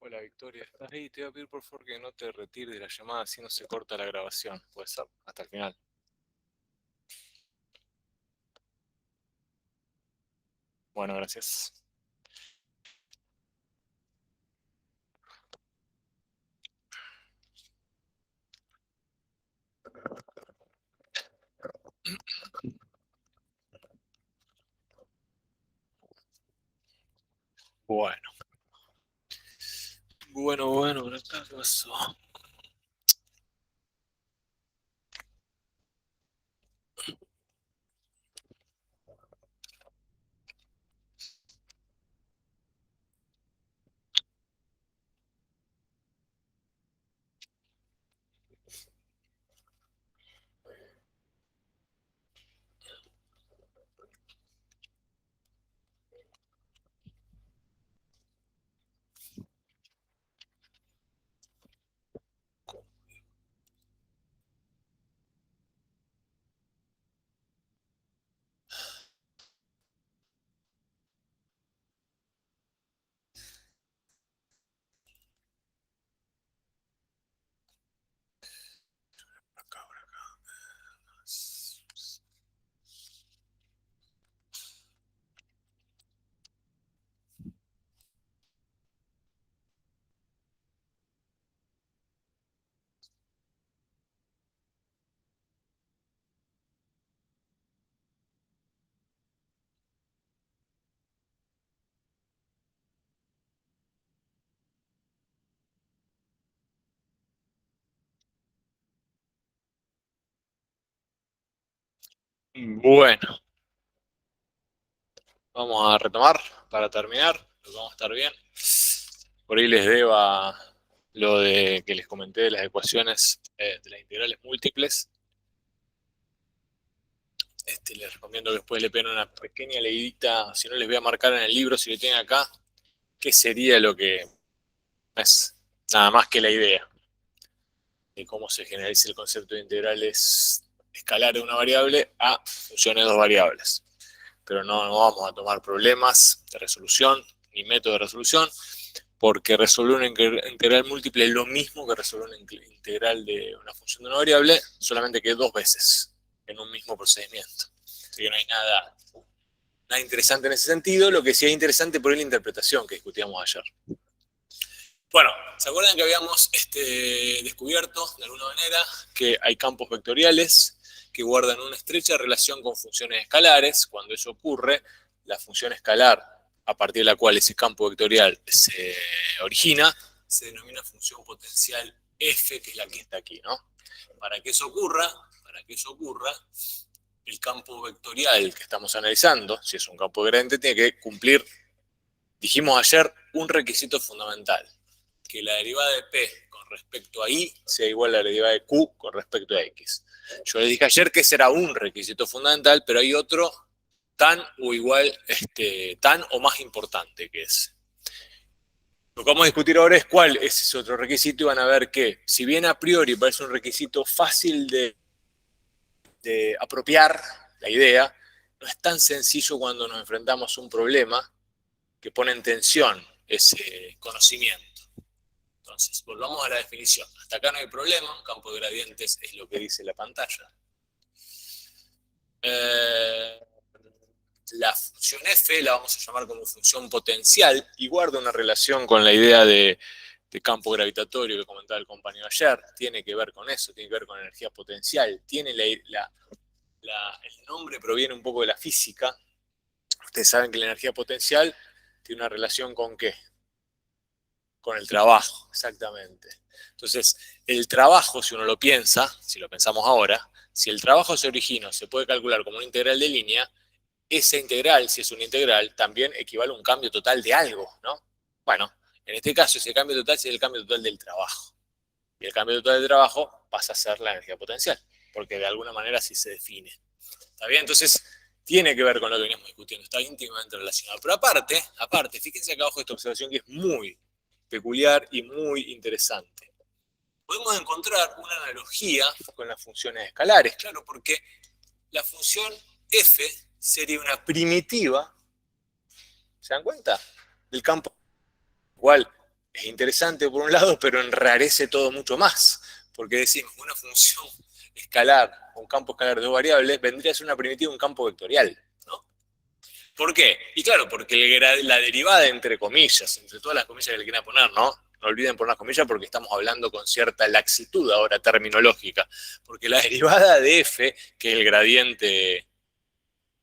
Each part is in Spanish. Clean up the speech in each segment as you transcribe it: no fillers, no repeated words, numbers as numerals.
Hola Victoria, ¿estás ahí? Te voy a pedir por favor que no te retires de la llamada, así no se corta la grabación. Puede ser hasta el final. Bueno, gracias. Bueno, por acá, ¿qué pasó? Por acá. Bueno, vamos a retomar para terminar. Vamos a estar bien. Por ahí les deba lo de que les comenté de las ecuaciones de las integrales múltiples. Les recomiendo que después le peguen una pequeña leidita, si no les voy a marcar en el libro, si lo tienen acá, qué sería lo que es nada más que la idea de cómo se generaliza el concepto de integrales escalar de una variable a funciones de dos variables. Pero no vamos a tomar problemas de resolución ni método de resolución, porque resolver una integral múltiple es lo mismo que resolver una integral de una función de una variable, solamente que dos veces en un mismo procedimiento. Así que no hay nada interesante en ese sentido. Lo que sí es interesante por la interpretación que discutíamos ayer. Bueno, ¿se acuerdan que habíamos descubierto de alguna manera que hay campos vectoriales que guardan una estrecha relación con funciones escalares? Cuando eso ocurre, la función escalar a partir de la cual ese campo vectorial se origina se denomina función potencial f, que es la que está aquí, ¿no? Para que eso ocurra, el campo vectorial que estamos analizando, si es un campo gradiente, tiene que cumplir, dijimos ayer, un requisito fundamental: que la derivada de P con respecto a I sea igual a la derivada de Q con respecto a X. Yo les dije ayer que ese era un requisito fundamental, pero hay otro tan o igual, tan o más importante que ese. Lo que vamos a discutir ahora es cuál es ese otro requisito, y van a ver que, si bien a priori parece un requisito fácil de apropiar la idea, no es tan sencillo cuando nos enfrentamos a un problema que pone en tensión ese conocimiento. Entonces, volvamos a la definición. Hasta acá no hay problema, un campo de gradientes es lo que dice la pantalla. La función f la vamos a llamar como función potencial y guarda una relación con la idea de campo gravitatorio que comentaba el compañero ayer. Tiene que ver con eso, tiene que ver con energía potencial. El nombre proviene un poco de la física. Ustedes saben que la energía potencial tiene una relación con ¿qué? Con el trabajo, exactamente. Entonces, el trabajo, si uno lo piensa, si lo pensamos ahora, si el trabajo se origina, se puede calcular como una integral de línea, esa integral, si es una integral, también equivale a un cambio total de algo, ¿no? Bueno, en este caso, ese cambio total sería el cambio total del trabajo. Y el cambio total del trabajo pasa a ser la energía potencial, porque de alguna manera así se define. ¿Está bien? Entonces, tiene que ver con lo que venimos discutiendo, está íntimamente relacionado. Pero aparte, fíjense acá abajo esta observación que es muy peculiar y muy interesante. Podemos encontrar una analogía con las funciones escalares, claro, porque la función f sería una primitiva, ¿se dan cuenta? Del campo, igual es interesante por un lado, pero enrarece todo mucho más, porque decimos, una función escalar, un campo escalar de dos variables, vendría a ser una primitiva, un campo vectorial, ¿no? ¿Por qué? Y claro, porque la derivada entre comillas, entre todas las comillas que le quieran poner, ¿no? No olviden poner las comillas porque estamos hablando con cierta laxitud ahora terminológica, porque la derivada de f, que es el gradiente,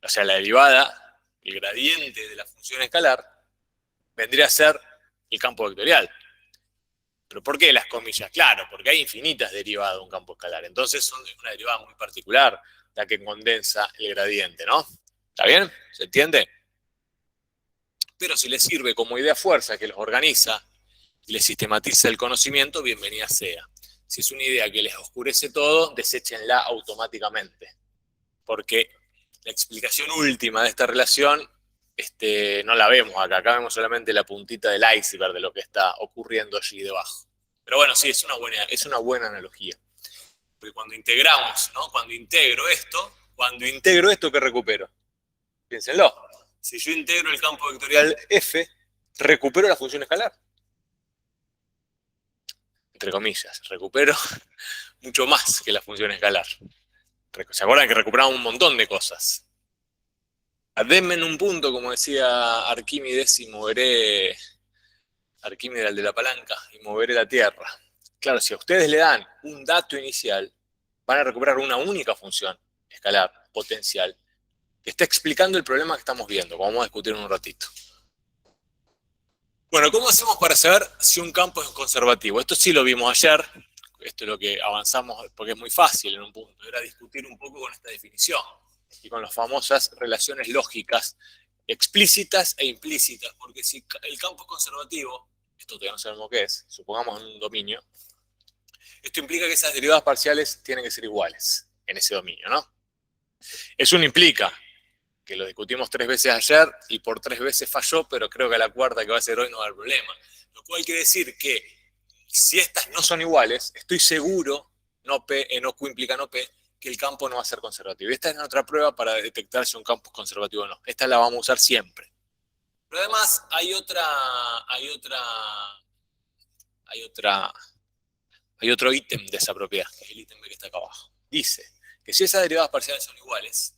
o sea, la derivada, el gradiente de la función escalar, vendría a ser el campo vectorial. ¿Pero por qué las comillas? Claro, porque hay infinitas derivadas de un campo escalar. Entonces son una derivada muy particular la que condensa el gradiente, ¿no? ¿Está bien? ¿Se entiende? Pero si les sirve como idea fuerza que los organiza y les sistematiza el conocimiento, bienvenida sea. Si es una idea que les oscurece todo, deséchenla automáticamente. Porque la explicación última de esta relación no la vemos acá. Acá vemos solamente la puntita del iceberg de lo que está ocurriendo allí debajo. Pero bueno, sí, es una buena analogía. Porque cuando integramos, ¿no? Cuando integro esto, ¿qué recupero? Piénsenlo. Si yo integro el campo vectorial f, recupero la función escalar. Entre comillas, recupero mucho más que la función escalar. ¿Se acuerdan que recuperamos un montón de cosas? Denme en un punto, como decía Arquímedes, y moveré... Arquímedes era el de la palanca, y moveré la Tierra. Claro, si a ustedes le dan un dato inicial, van a recuperar una única función escalar, potencial, que está explicando el problema que estamos viendo, como vamos a discutir en un ratito. Bueno, ¿cómo hacemos para saber si un campo es conservativo? Esto sí lo vimos ayer, esto es lo que avanzamos, porque es muy fácil en un punto, era discutir un poco con esta definición y con las famosas relaciones lógicas explícitas e implícitas, porque si el campo es conservativo, esto todavía no sabemos qué es, supongamos en un dominio, esto implica que esas derivadas parciales tienen que ser iguales en ese dominio, ¿no? Eso no implica que lo discutimos 3 veces ayer y por 3 veces falló, pero creo que a la cuarta que va a ser hoy no va a haber problema. Lo cual quiere decir que si estas no son iguales, estoy seguro, no P, no Q implica no P, que el campo no va a ser conservativo. Esta es otra prueba para detectar si un campo es conservativo o no. Esta la vamos a usar siempre. Pero además hay otro ítem de esa propiedad, que es el ítem B que está acá abajo. Dice que si esas derivadas parciales son iguales,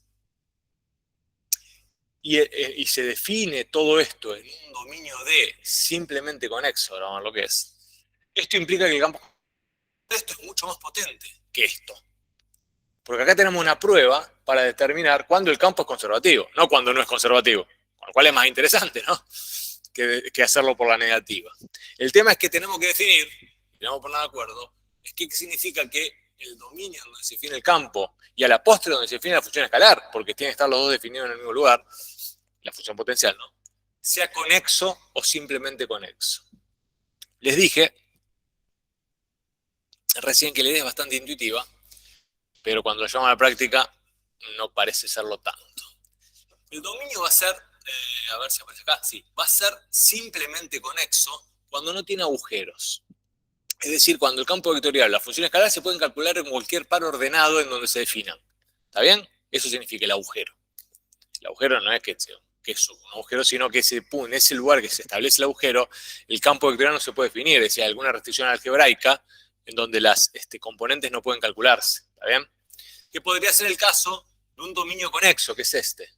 y se define todo esto en un dominio D simplemente conexo, ahora vamos a ver lo que es. Esto implica que el campo de esto es mucho más potente que esto. Porque acá tenemos una prueba para determinar cuándo el campo es conservativo, no cuando no es conservativo. Con lo cual es más interesante, ¿no? Que hacerlo por la negativa. El tema es que tenemos que definir, y tenemos que poner de acuerdo, es qué significa que el dominio donde se define el campo y a la postre donde se define la función escalar, porque tienen que estar los dos definidos en el mismo lugar, la función potencial, ¿no? Sea conexo o simplemente conexo. Les dije recién que la idea es bastante intuitiva, pero cuando lo llevamos a la práctica no parece serlo tanto. El dominio va a ser, a ver si aparece acá, sí, va a ser simplemente conexo cuando no tiene agujeros. Es decir, cuando el campo vectorial, la función escalar, se pueden calcular en cualquier par ordenado en donde se definan. ¿Está bien? Eso significa el agujero. El agujero no es que es un agujero, sino que en ese lugar que se establece el agujero, el campo vectorial no se puede definir, es decir, hay alguna restricción algebraica en donde las componentes no pueden calcularse. ¿Está bien? Que podría ser el caso de un dominio conexo, que es este.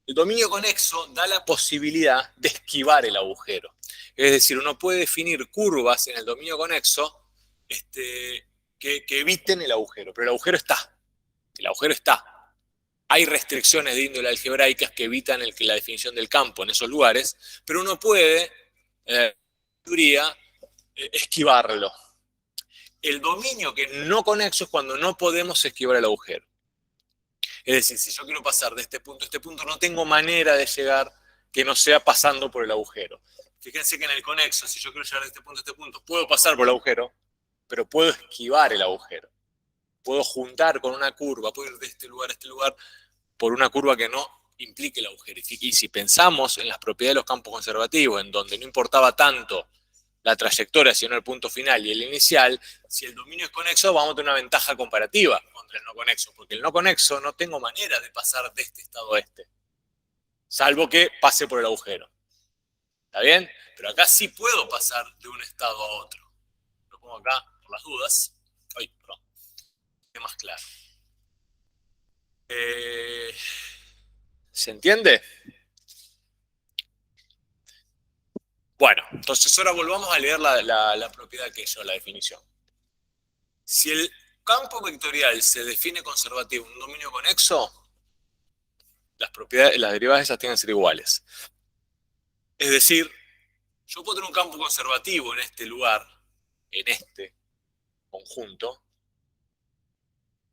El dominio conexo da la posibilidad de esquivar el agujero. Es decir, uno puede definir curvas en el dominio conexo que eviten el agujero, pero el agujero está. El agujero está. Hay restricciones de índole algebraicas que evitan la definición del campo en esos lugares, pero uno puede, esquivarlo. El dominio que no conexo es cuando no podemos esquivar el agujero. Es decir, si yo quiero pasar de este punto a este punto, no tengo manera de llegar que no sea pasando por el agujero. Fíjense que en el conexo, si yo quiero llegar de este punto a este punto, puedo pasar por el agujero, pero puedo esquivar el agujero. Puedo juntar con una curva, puedo ir de este lugar a este lugar por una curva que no implique el agujero. Y si pensamos en las propiedades de los campos conservativos, en donde no importaba tanto la trayectoria, sino el punto final y el inicial, si el dominio es conexo, vamos a tener una ventaja comparativa contra el no conexo, porque el no conexo no tengo manera de pasar de este estado a este, salvo que pase por el agujero. ¿Está bien? Pero acá sí puedo pasar de un estado a otro. Lo pongo acá por las dudas. Ay, perdón. Es más claro. ¿Se entiende? Bueno, entonces ahora volvamos a leer la propiedad que hizo, la definición. Si el campo vectorial se define conservativo en un dominio conexo, las derivadas esas tienen que ser iguales. Es decir, yo puedo tener un campo conservativo en este lugar, en este conjunto.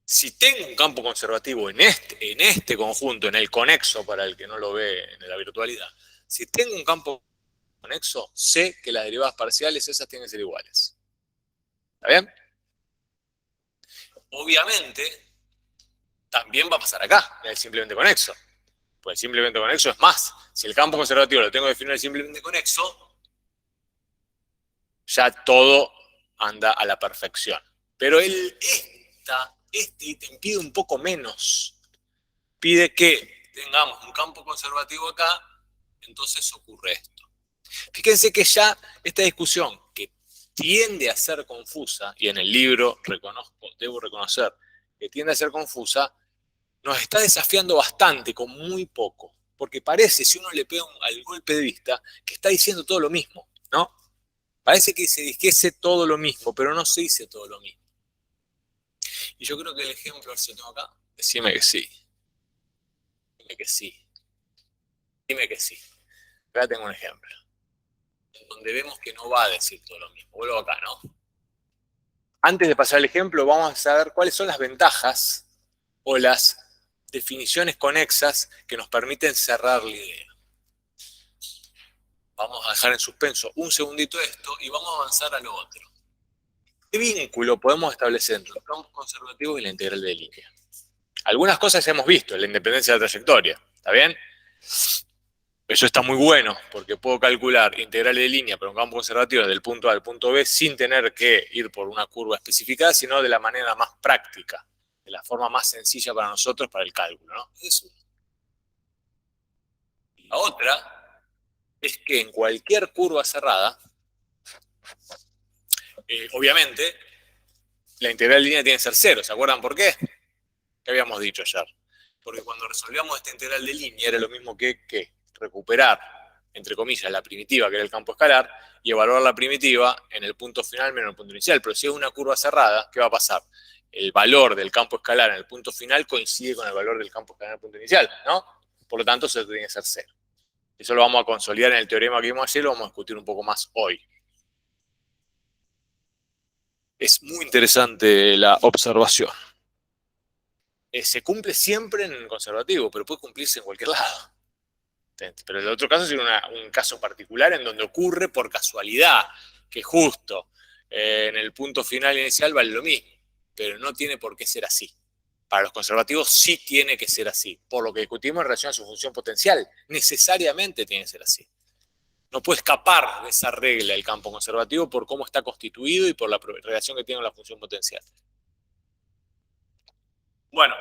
Si tengo un campo conservativo en este conjunto, en el conexo, para el que no lo ve en la virtualidad, si tengo un campo conexo, sé que las derivadas parciales esas tienen que ser iguales. ¿Está bien? Obviamente, también va a pasar acá, en el simplemente conexo. Pues el simplemente conexo es más. Si el campo conservativo lo tengo definido en el simplemente conexo, ya todo anda a la perfección. Pero este ítem pide un poco menos. Pide que tengamos un campo conservativo acá, entonces ocurre esto. Fíjense que ya esta discusión, que tiende a ser confusa, y en el libro debo reconocer que tiende a ser confusa, nos está desafiando bastante con muy poco. Porque parece, si uno le pega al golpe de vista, que está diciendo todo lo mismo, ¿no? Parece que se dijese todo lo mismo, pero no se dice todo lo mismo. Y yo creo que el ejemplo, a ver si lo tengo acá, decime que sí. Dime que sí. Dime que sí. Acá tengo un ejemplo, donde vemos que no va a decir todo lo mismo. Vuelvo acá, ¿no? Antes de pasar al ejemplo, vamos a saber cuáles son las ventajas o las definiciones conexas que nos permiten cerrar la idea. Vamos a dejar en suspenso un segundito esto y vamos a avanzar a lo otro. ¿Qué vínculo podemos establecer entre los campos conservativos y la integral de línea? Algunas cosas hemos visto, la independencia de la trayectoria, ¿está bien? Eso está muy bueno, porque puedo calcular integrales de línea para un campo conservativo del punto A al punto B sin tener que ir por una curva especificada, sino de la manera más práctica, de la forma más sencilla para nosotros para el cálculo, ¿no? Eso. La otra es que en cualquier curva cerrada, obviamente, la integral de línea tiene que ser cero. ¿Se acuerdan por qué? ¿Qué habíamos dicho ayer? Porque cuando resolvíamos esta integral de línea era lo mismo que recuperar, entre comillas, la primitiva, que era el campo escalar, y evaluar la primitiva en el punto final menos el punto inicial. Pero si es una curva cerrada, ¿qué va a pasar? El valor del campo escalar en el punto final coincide con el valor del campo escalar en el punto inicial, ¿no? Por lo tanto, eso tiene que ser cero. Eso lo vamos a consolidar en el teorema que vimos ayer, lo vamos a discutir un poco más hoy. Es muy interesante la observación. Se cumple siempre en el conservativo, pero puede cumplirse en cualquier lado. Pero el otro caso sería un caso particular en donde ocurre por casualidad, que justo en el punto final inicial vale lo mismo, pero no tiene por qué ser así. Para los conservativos sí tiene que ser así, por lo que discutimos en relación a su función potencial, necesariamente tiene que ser así. No puede escapar de esa regla el campo conservativo por cómo está constituido y por la relación que tiene con la función potencial. Bueno,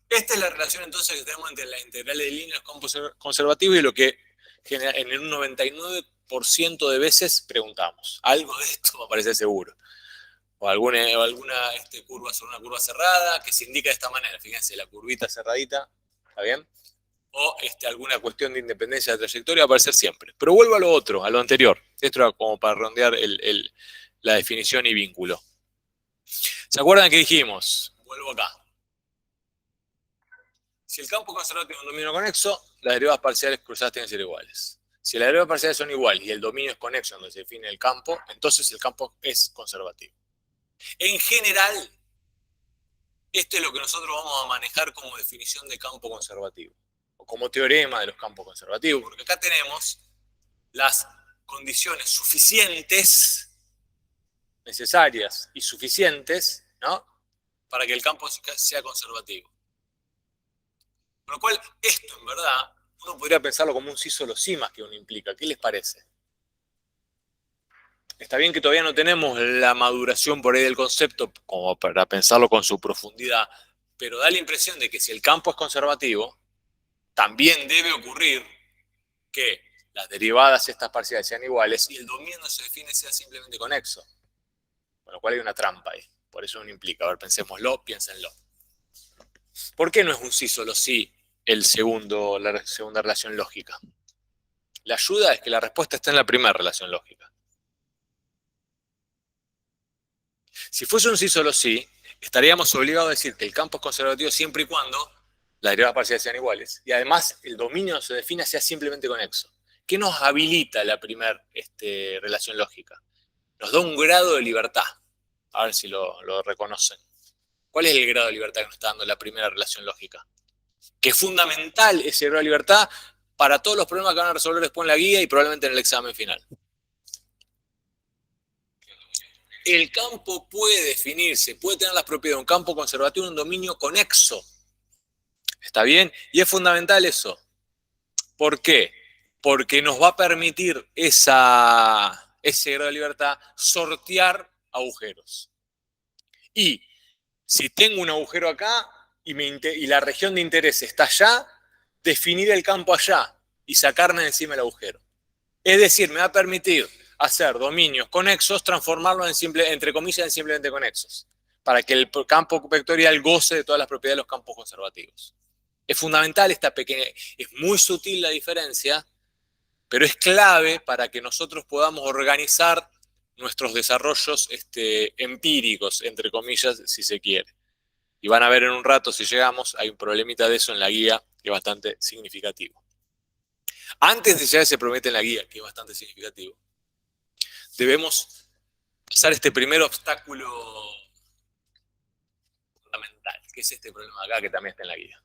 esta es la relación entonces que tenemos entre la integral de línea y los campos conservativos y lo que en un 99% de veces preguntamos. Algo de esto me parece seguro. O alguna curva sobre una curva cerrada que se indica de esta manera. Fíjense, la curvita cerradita, ¿está bien? O alguna cuestión de independencia de trayectoria va a aparecer siempre. Pero vuelvo a lo otro, a lo anterior. Esto era como para redondear la definición y vínculo. ¿Se acuerdan que dijimos? Vuelvo acá. Si el campo conservativo es un dominio conexo, las derivadas parciales cruzadas tienen que ser iguales. Si las derivas parciales son iguales y el dominio es conexo donde se define el campo, entonces el campo es conservativo. En general, esto es lo que nosotros vamos a manejar como definición de campo conservativo, o como teorema de los campos conservativos, porque acá tenemos las condiciones suficientes, necesarias y suficientes, ¿no?, para que el campo sea conservativo. Con lo cual, esto en verdad, uno podría pensarlo como un sí solo sí más que uno implica. ¿Qué les parece? Está bien que todavía no tenemos la maduración por ahí del concepto como para pensarlo con su profundidad, pero da la impresión de que si el campo es conservativo, también debe ocurrir que las derivadas estas parciales sean iguales y el dominio no se define sea simplemente conexo. Con lo cual hay una trampa ahí. Por eso no implica. A ver, pensémoslo, piénsenlo. ¿Por qué no es un sí solo sí la segunda relación lógica? La ayuda es que la respuesta está en la primera relación lógica. Si fuese un sí solo sí, estaríamos obligados a decir que el campo es conservativo siempre y cuando las derivadas parciales sean iguales. Y además el dominio se define sea simplemente conexo. ¿Qué nos habilita la primera relación lógica? Nos da un grado de libertad. A ver si lo reconocen. ¿Cuál es el grado de libertad que nos está dando la primera relación lógica? Que es fundamental ese grado de libertad para todos los problemas que van a resolver después en la guía y probablemente en el examen final. El campo puede definirse, puede tener las propiedades de un campo conservativo en un dominio conexo. ¿Está bien? Y es fundamental eso. ¿Por qué? Porque nos va a permitir ese grado de libertad sortear agujeros. Y si tengo un agujero acá y la región de interés está allá, definir el campo allá y sacarme de encima el agujero. Es decir, me va a permitir hacer dominios conexos, transformarlos entre comillas en simplemente conexos, para que el campo vectorial goce de todas las propiedades de los campos conservativos. Es fundamental esta pequeña, es muy sutil la diferencia, pero es clave para que nosotros podamos organizar nuestros desarrollos empíricos, entre comillas, si se quiere. Y van a ver en un rato, si llegamos, hay un problemita de eso en la guía que es bastante significativo. Antes de llegar a ese problemita en la guía, que es bastante significativo, debemos pasar este primer obstáculo fundamental, que es este problema de acá, que también está en la guía.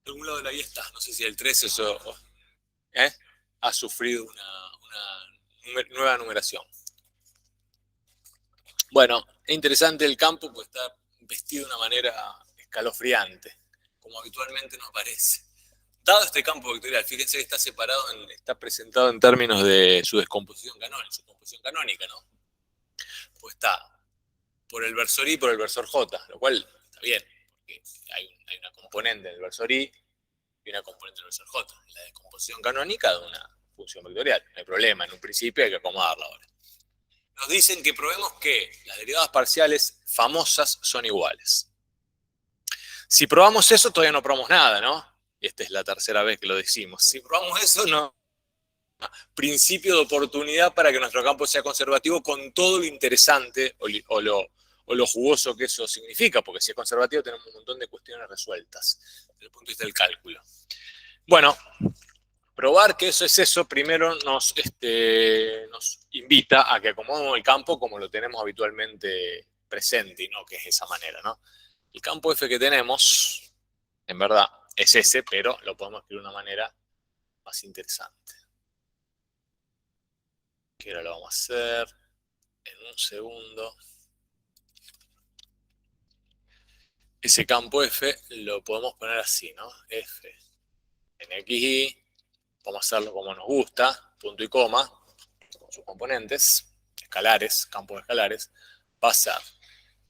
En algún lado de la guía está, no sé si el 13 ha sufrido una nueva numeración. Bueno, es interesante el campo porque está vestido de una manera escalofriante, como habitualmente nos parece. Dado este campo vectorial, fíjense que está separado, está presentado en términos de su descomposición canónica, ¿no? Pues está por el versor I y por el versor J, lo cual está bien, porque hay una componente del versor I y una componente del versor J. La descomposición canónica de una función vectorial. No hay problema, en un principio hay que acomodarla ahora. Nos dicen que probemos que las derivadas parciales famosas son iguales. Si probamos eso, todavía no probamos nada, ¿no? Y esta es la tercera vez que lo decimos. Si probamos eso, no. Principio de oportunidad para que nuestro campo sea conservativo con todo lo interesante o lo jugoso que eso significa, porque si es conservativo tenemos un montón de cuestiones resueltas desde el punto de vista del cálculo. Bueno, probar que eso es eso, primero nos invita a que acomodemos el campo como lo tenemos habitualmente presente, y no que es esa manera, ¿no? El campo F que tenemos, en verdad, es ese, pero lo podemos escribir de una manera más interesante. Que ahora lo vamos a hacer en un segundo. Ese campo F lo podemos poner así, ¿no? F en XY, vamos a hacerlo como nos gusta, punto y coma, con sus componentes, escalares, campos escalares, va a ser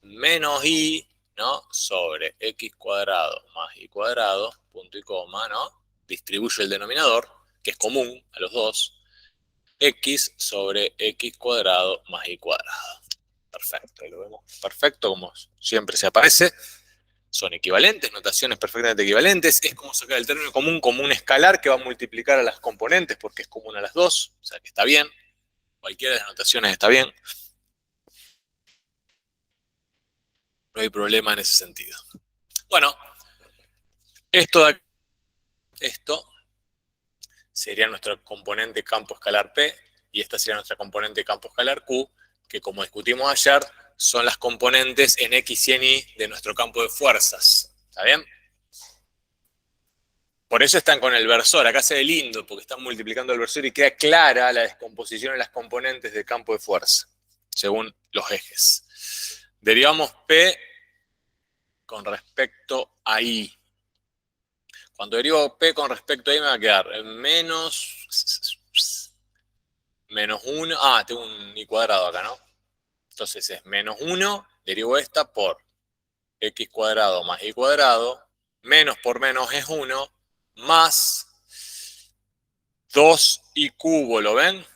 menos Y, ¿no? Sobre X cuadrado más Y cuadrado, punto y coma, ¿no? Distribuyo el denominador, que es común a los dos, X sobre X cuadrado más Y cuadrado. Perfecto, ahí lo vemos perfecto, como siempre se aparece. Son equivalentes, notaciones perfectamente equivalentes. Es como sacar el término común como un escalar que va a multiplicar a las componentes porque es común a las dos. O sea que está bien. Cualquiera de las notaciones está bien. No hay problema en ese sentido. Bueno, esto sería nuestro componente campo escalar P y esta sería nuestra componente campo escalar Q, que como discutimos ayer, son las componentes en X y en Y de nuestro campo de fuerzas. ¿Está bien? Por eso están con el versor. Acá se ve lindo porque están multiplicando el versor y queda clara la descomposición en las componentes del campo de fuerza, según los ejes. Derivamos P con respecto a I. Cuando derivo P con respecto a I me va a quedar menos 1. Ah, tengo un I cuadrado acá, ¿no? Entonces es menos 1, derivo esta por X cuadrado más Y cuadrado, menos por menos es 1, más 2i cubo, ¿lo ven?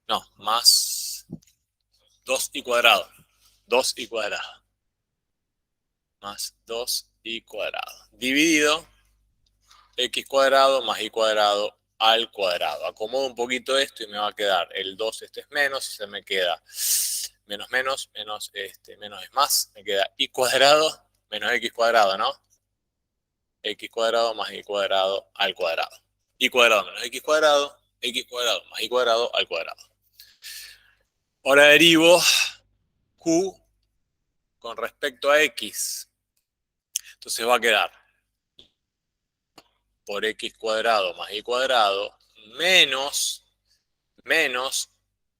No, más 2i cuadrado. 2i cuadrado. Más 2i cuadrado. Dividido x cuadrado más y cuadrado al cuadrado. Acomodo un poquito esto y me va a quedar el 2, este es menos, se me queda menos menos, menos menos es más, me queda y cuadrado menos x cuadrado, ¿no? X cuadrado más y cuadrado al cuadrado. Y cuadrado menos x cuadrado más y cuadrado al cuadrado. Ahora derivo q con respecto a x. Entonces va a quedar por x cuadrado más y cuadrado menos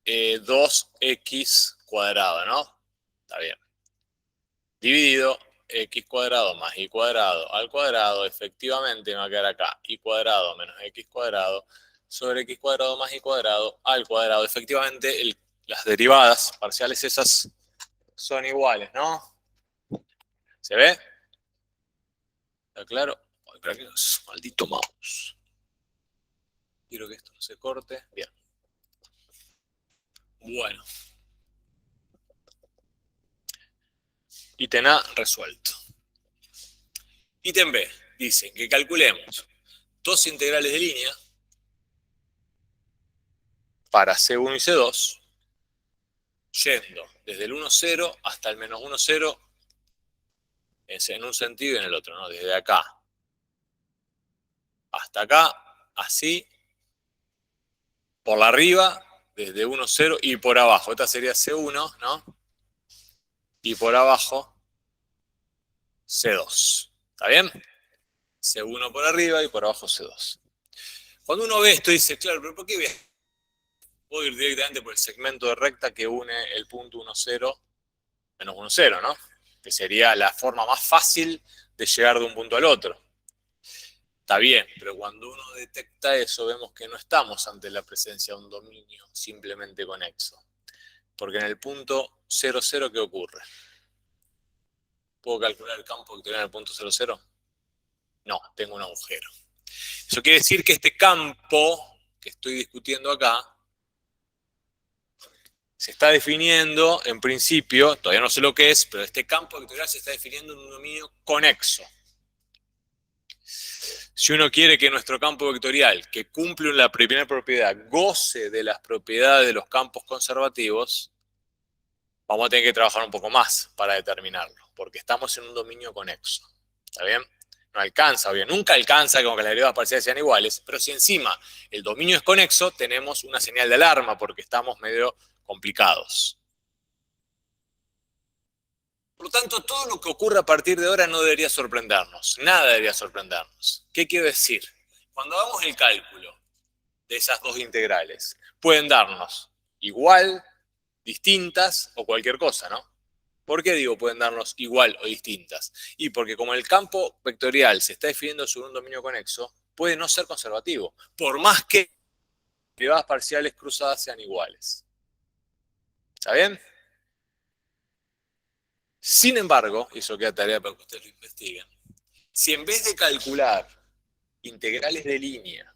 2x cuadrado, ¿no? Está bien. Dividido x cuadrado más y cuadrado al cuadrado, efectivamente me va a quedar acá y cuadrado menos x cuadrado sobre x cuadrado más y cuadrado al cuadrado. Efectivamente, las derivadas parciales esas son iguales, ¿no? ¿Se ve? ¿Está claro? Ay, maldito mouse. Quiero que esto no se corte. Bien. Bueno. Ítem A resuelto. Ítem B. Dicen que calculemos dos integrales de línea para C1 y C2, yendo desde el 1, 0 hasta el menos 1, 0, en un sentido y en el otro, ¿no? Desde acá hasta acá, así, por la arriba, desde 1, 0 y por abajo. Esta sería C1, ¿no? Y por abajo, C2. ¿Está bien? C1 por arriba y por abajo C2. Cuando uno ve esto dice, claro, pero ¿por qué puedo ir directamente por el segmento de recta que une el punto 1, 0, menos 1, 0, ¿no? Que sería la forma más fácil de llegar de un punto al otro. Está bien, pero cuando uno detecta eso, vemos que no estamos ante la presencia de un dominio simplemente conexo. Porque en el punto 0, 0, ¿qué ocurre? ¿Puedo calcular el campo vectorial en el punto 0, 0? No, tengo un agujero. Eso quiere decir que este campo que estoy discutiendo acá se está definiendo, en principio, todavía no sé lo que es, pero este campo vectorial se está definiendo en un dominio conexo. Si uno quiere que nuestro campo vectorial, que cumple la primera propiedad, goce de las propiedades de los campos conservativos, vamos a tener que trabajar un poco más para determinarlo, porque estamos en un dominio conexo. ¿Está bien? No alcanza, bien, nunca alcanza como que las derivadas parciales sean iguales, pero si encima el dominio es conexo, tenemos una señal de alarma porque estamos medio complicados. Por lo tanto, todo lo que ocurra a partir de ahora no debería sorprendernos. Nada debería sorprendernos. ¿Qué quiero decir? Cuando hagamos el cálculo de esas dos integrales, pueden darnos igual, distintas o cualquier cosa, ¿no? ¿Por qué digo pueden darnos igual o distintas? Y porque como el campo vectorial se está definiendo sobre un dominio conexo, puede no ser conservativo, por más que las derivadas parciales cruzadas sean iguales. ¿Está bien? Sin embargo, y eso queda tarea para que ustedes lo investiguen, si en vez de calcular integrales de línea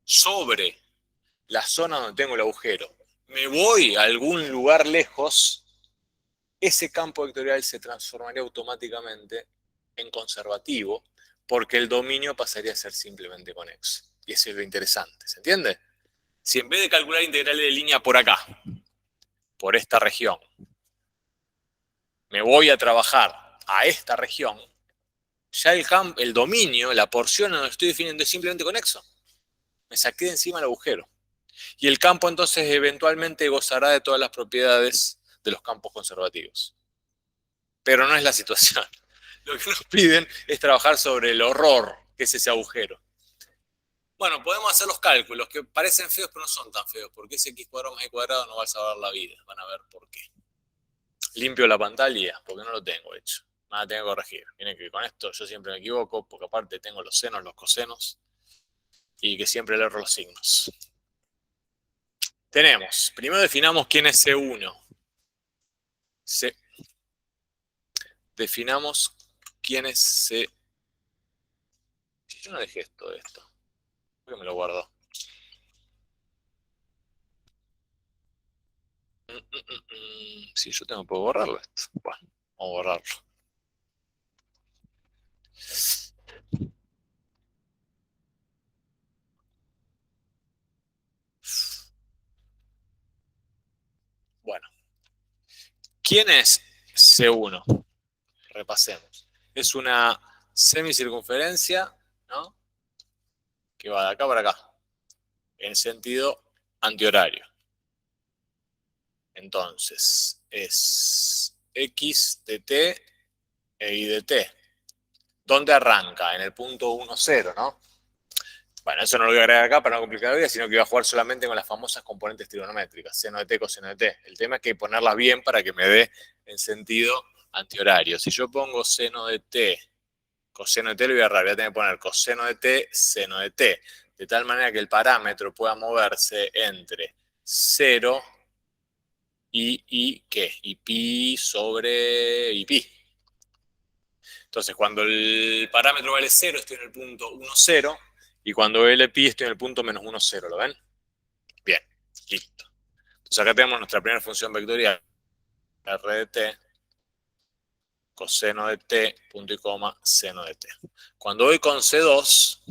sobre la zona donde tengo el agujero, me voy a algún lugar lejos, ese campo vectorial se transformaría automáticamente en conservativo porque el dominio pasaría a ser simplemente conexo. Y eso es lo interesante, ¿se entiende? Si en vez de calcular integrales de línea por acá, por esta región, me voy a trabajar a esta región, ya el dominio, la porción donde estoy definiendo es simplemente conexo. Me saqué de encima el agujero. Y el campo entonces eventualmente gozará de todas las propiedades de los campos conservativos. Pero no es la situación. Lo que nos piden es trabajar sobre el horror que es ese agujero. Bueno, podemos hacer los cálculos, que parecen feos, pero no son tan feos, porque ese x cuadrado más y cuadrado no va a salvar la vida. Van a ver por qué. Limpio la pantalla, porque no lo tengo hecho. Nada tengo que corregir. Miren que con esto yo siempre me equivoco, porque aparte tengo los senos, los cosenos, y que siempre le erro los signos. Tenemos, primero definamos quién es C1. Definamos quién es C. Yo no dejé todo esto. ¿Por qué me lo guardo? Sí, yo tengo que borrarlo esto. Bueno, vamos a borrarlo. Bueno, ¿quién es C1? Repasemos. Es una semicircunferencia, ¿no? Que va de acá para acá, en sentido antihorario. Entonces, es X de T e Y de T. ¿Dónde arranca? En el punto 1, 0, ¿no? Bueno, eso no lo voy a agregar acá para no complicar la vida, sino que voy a jugar solamente con las famosas componentes trigonométricas, seno de t, coseno de t. El tema es que hay que ponerlas bien para que me dé en sentido antihorario. Si yo pongo seno de t, coseno de t, lo voy a agarrar, voy a tener que poner coseno de t, seno de t, de tal manera que el parámetro pueda moverse entre 0 y ¿qué? Y pi sobre y pi. Entonces, cuando el parámetro vale 0, estoy en el punto 1, 0, y cuando vale pi, estoy en el punto menos 1, 0, ¿lo ven? Bien, listo. Entonces acá tenemos nuestra primera función vectorial, r de t, coseno de t, punto y coma, seno de t. Cuando voy con C2,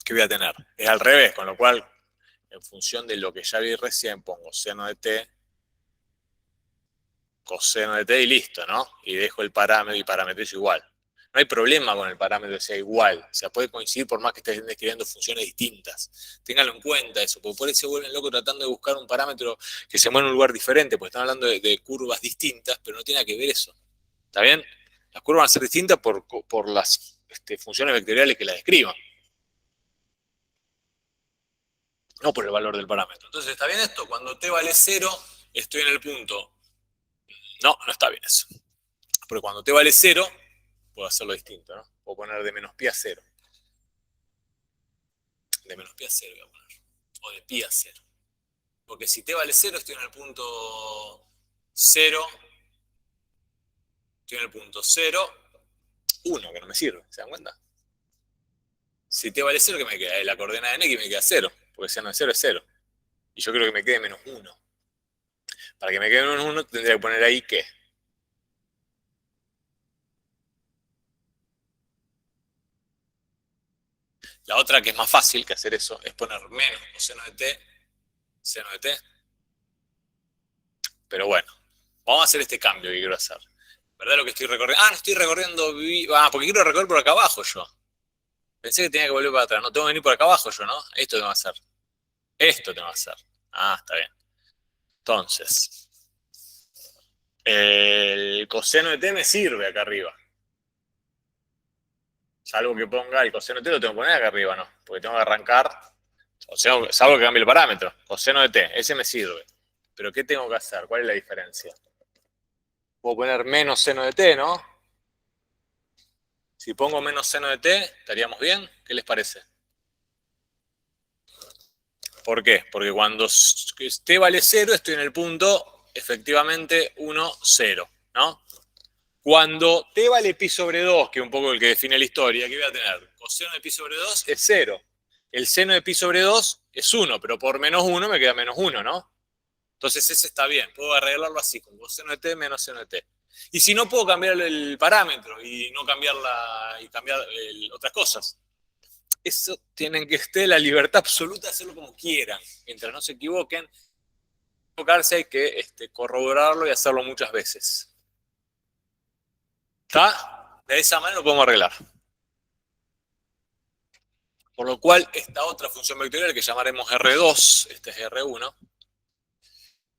¿qué voy a tener? Es al revés, con lo cual, en función de lo que ya vi recién, pongo seno de t, coseno de t y listo, ¿no? Y dejo el parámetro y parametrizo igual. No hay problema con el parámetro que sea igual. O sea, puede coincidir por más que estén describiendo funciones distintas. Ténganlo en cuenta eso, porque por eso se vuelven locos tratando de buscar un parámetro que se mueva en un lugar diferente, porque están hablando de curvas distintas, pero no tiene nada que ver eso. ¿Está bien? Las curvas van a ser distintas por las funciones vectoriales que las describan, no por el valor del parámetro. Entonces, ¿está bien esto? Cuando t vale 0, estoy en el punto. No, no está bien eso. Porque cuando t vale 0, puedo hacerlo distinto, ¿no? Puedo poner de menos pi a 0. De menos pi a 0 voy a poner. O de pi a 0. Porque si t vale 0, estoy en el punto 0. Estoy en el punto 0, 1, que no me sirve. ¿Se dan cuenta? Si t vale 0, ¿qué me queda? La coordenada de n que me queda 0. Porque seno de 0 es 0. Y yo creo que me quede menos 1. Para que me quede menos 1, tendría que poner ahí ¿qué? La otra que es más fácil que hacer eso es poner menos coseno de t, seno de t. Pero bueno, vamos a hacer este cambio que quiero hacer. ¿Verdad lo que estoy recorriendo? Ah, no estoy recorriendo. Porque quiero recorrer por acá abajo yo. Pensé que tenía que volver para atrás. No tengo que venir por acá abajo yo, ¿no? Esto tengo que hacer. Esto tengo que hacer. Ah, está bien. Entonces, el coseno de t me sirve acá arriba. Salvo que ponga el coseno de t, lo tengo que poner acá arriba, ¿no? Porque tengo que arrancar. O sea, salvo que cambie el parámetro. Coseno de t, ese me sirve. Pero ¿qué tengo que hacer? ¿Cuál es la diferencia? Puedo poner menos seno de t, ¿no? Si pongo menos seno de t, ¿estaríamos bien? ¿Qué les parece? ¿Por qué? Porque cuando t vale 0, estoy en el punto, efectivamente, 1, 0, ¿no? Cuando t vale pi sobre 2, que es un poco el que define la historia, ¿qué voy a tener? Coseno de pi sobre 2 es 0. El seno de pi sobre 2 es 1, pero por menos 1 me queda menos 1, ¿no? Entonces ese está bien. Puedo arreglarlo así, con coseno de t menos seno de t. Y si no, puedo cambiar el parámetro y no cambiarla y cambiar otras cosas. Eso tienen que estar la libertad absoluta de hacerlo como quieran. Mientras no se equivoquen, equivocarse hay que corroborarlo y hacerlo muchas veces. ¿Está? De esa manera lo podemos arreglar. Por lo cual, esta otra función vectorial que llamaremos R2, este es R1,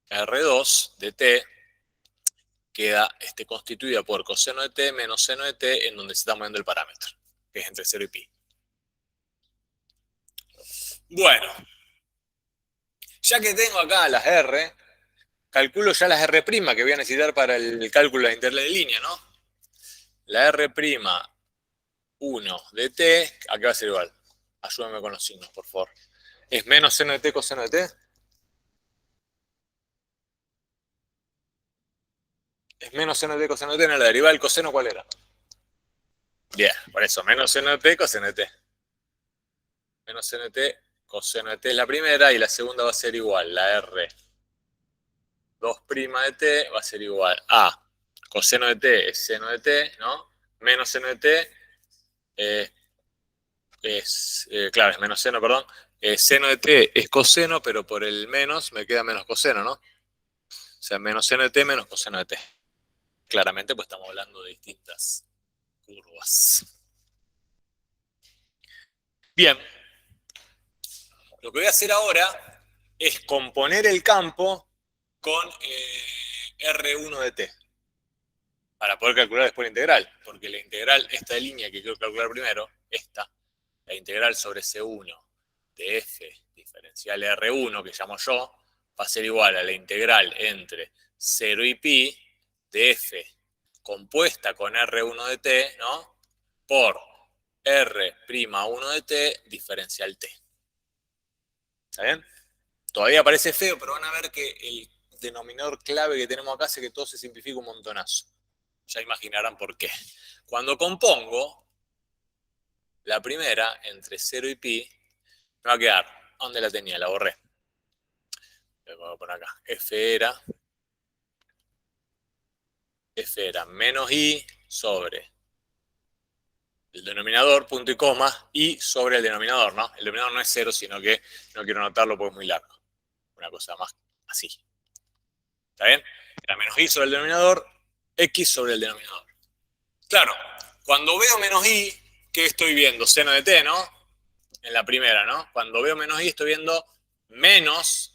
R2 de t queda constituida por coseno de t menos seno de t en donde se está moviendo el parámetro, que es entre 0 y pi. Bueno, ya que tengo acá las R, calculo ya las R' que voy a necesitar para el cálculo de interés de línea, ¿no? La R'1 de t, ¿a qué va a ser igual? Ayúdame con los signos, por favor. ¿Es menos seno de t coseno de t? ¿Es menos seno de t coseno de t? En la derivada del coseno, ¿cuál era? Bien, por eso, menos seno de t coseno de t. menos seno de t, coseno de t es la primera, y la segunda va a ser igual, la R 2' de t va a ser igual a coseno de t es seno de t, ¿no? Menos seno de t claro, es menos seno, perdón. Seno de t es coseno, pero por el menos me queda menos coseno, ¿no? O sea, menos seno de t menos coseno de t. Claramente, pues estamos hablando de distintas curvas. Bien, lo que voy a hacer ahora es componer el campo con R1 de t para poder calcular después la integral, porque la integral, esta línea que quiero calcular primero, esta, la integral sobre C1 de f diferencial R1, que llamo yo, va a ser igual a la integral entre 0 y pi de f compuesta con R1 de t, ¿no? Por R'1 de t diferencial t. ¿Está bien? Todavía parece feo, pero van a ver que el denominador clave que tenemos acá hace que todo se simplifique un montonazo. Ya imaginarán por qué. Cuando compongo la primera entre 0 y pi, me va a quedar, ¿dónde la tenía? La borré. La voy a poner acá. F era menos i sobre el denominador, punto y coma, y sobre el denominador, ¿no? El denominador no es 0, sino que no quiero anotarlo porque es muy largo. Una cosa más así. ¿Está bien? Era menos i sobre el denominador, x sobre el denominador. Claro, cuando veo menos i, ¿qué estoy viendo? Seno de t, ¿no? En la primera, ¿no? Cuando veo menos i estoy viendo menos.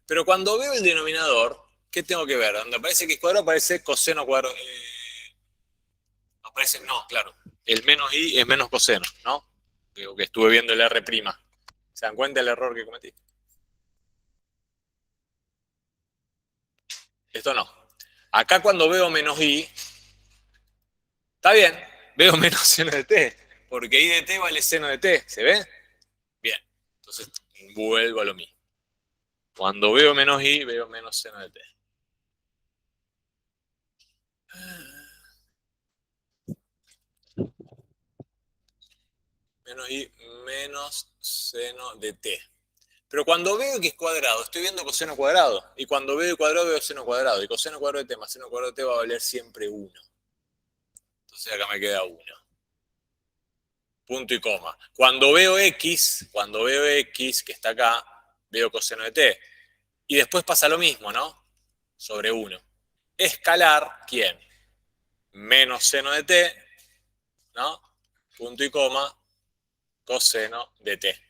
Pero cuando veo el denominador, ¿qué tengo que ver? Donde aparece x cuadrado aparece coseno cuadrado. Aparece, no, claro. El menos i es menos coseno, ¿no? Digo que estuve viendo el R'. ¿Se dan cuenta del error que cometí? Esto no. Acá cuando veo menos i, está bien, veo menos seno de t, porque i de t vale seno de t, ¿se ve? Bien, entonces vuelvo a lo mismo. Cuando veo menos i, veo menos seno de t. Menos i menos seno de t. Pero cuando veo x cuadrado, estoy viendo coseno cuadrado. Y cuando veo y cuadrado, veo seno cuadrado. Y coseno cuadrado de t más seno cuadrado de t va a valer siempre 1. Entonces acá me queda 1. Punto y coma. Cuando veo x, que está acá, veo coseno de t. Y después pasa lo mismo, ¿no? Sobre 1. Escalar, ¿quién? Menos seno de t, ¿no? Punto y coma, coseno de t.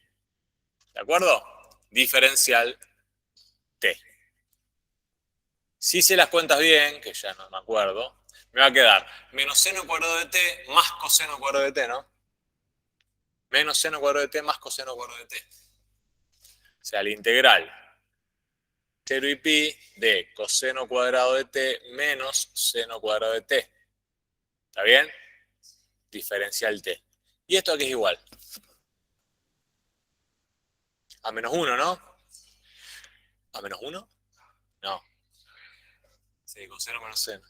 ¿De acuerdo? Diferencial t. Si hice las cuentas bien, que ya no me acuerdo, me va a quedar menos seno cuadrado de t más coseno cuadrado de t, ¿no? Menos seno cuadrado de t más coseno cuadrado de t. O sea, la integral 0 y pi de coseno cuadrado de t menos seno cuadrado de t. ¿Está bien? Diferencial t. ¿Y esto aquí es igual? A menos 1, ¿no? ¿A menos 1? No. Sí, coseno menos seno.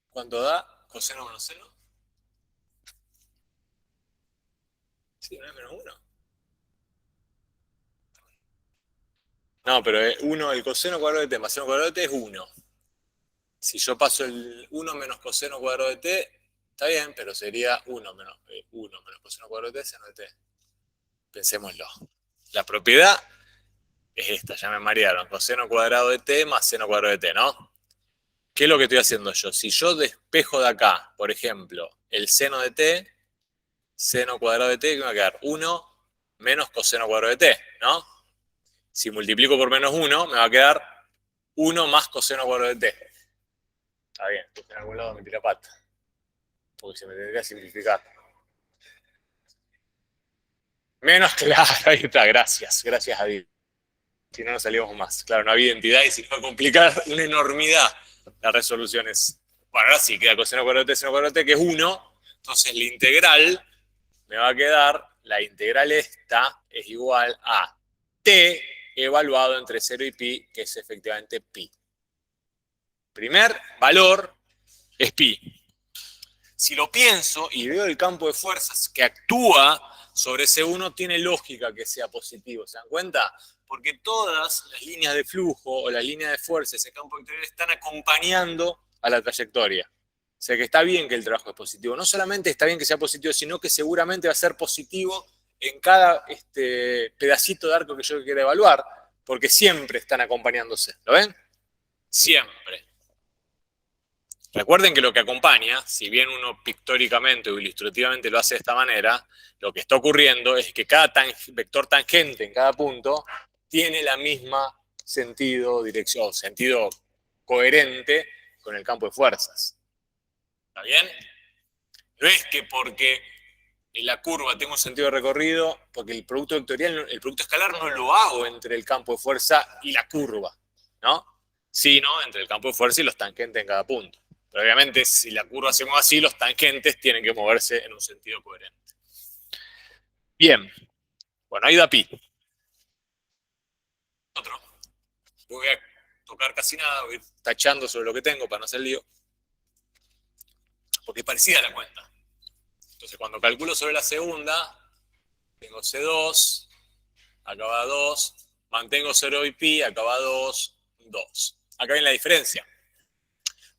¿Cuánto da coseno menos seno? Sí, no es menos 1. No, pero 1, el coseno cuadrado de t más seno cuadrado de t es 1. Si yo paso el 1 menos coseno cuadrado de t, está bien, pero sería 1 menos coseno cuadrado de t, seno de t. Pensémoslo. La propiedad es esta, ya me marearon. Coseno cuadrado de t más seno cuadrado de t, ¿no? ¿Qué es lo que estoy haciendo yo? Si yo despejo de acá, por ejemplo, el seno de t, seno cuadrado de t, que me va a quedar 1 menos coseno cuadrado de t, ¿no? Si multiplico por menos 1, me va a quedar 1 más coseno cuadrado de t. Está bien, en algún lado me tira pata. Porque se me tendría que simplificar. Menos claro, ahí está, gracias a Dios. Si no, nos salíamos más. Claro, no había identidad y se iba a complicar una enormidad las resoluciones. Bueno, ahora sí, queda coseno cuadrado de t, seno cuadrado de t, que es 1. Entonces la integral me va a quedar, la integral esta es igual a T evaluado entre 0 y pi, que es efectivamente pi. Primer valor es pi. Si lo pienso y veo el campo de fuerzas que actúa sobre C1, tiene lógica que sea positivo. ¿Se dan cuenta? Porque todas las líneas de flujo o las líneas de fuerza de ese campo vectorial están acompañando a la trayectoria. O sea que está bien que el trabajo es positivo. No solamente está bien que sea positivo, sino que seguramente va a ser positivo en cada pedacito de arco que yo quiera evaluar, porque siempre están acompañándose. ¿Lo ven? Siempre. Recuerden que lo que acompaña, si bien uno pictóricamente o ilustrativamente lo hace de esta manera, lo que está ocurriendo es que cada vector tangente en cada punto tiene la misma sentido, dirección, sentido coherente con el campo de fuerzas. ¿Está bien? No es que porque en la curva tengo un sentido de recorrido, porque el producto vectorial, el producto escalar no lo hago entre el campo de fuerza y la curva, ¿no? Sino entre el campo de fuerza y los tangentes en cada punto. Pero obviamente, si la curva se mueve así, los tangentes tienen que moverse en un sentido coherente. Bien. Bueno, ahí da pi. Otro. Voy a tocar casi nada, voy a ir tachando sobre lo que tengo para no hacer lío. Porque es parecida a la cuenta. Entonces, cuando calculo sobre la segunda, tengo C2, acá va 2, mantengo 0 y pi, acá va 2, 2. Acá viene la diferencia.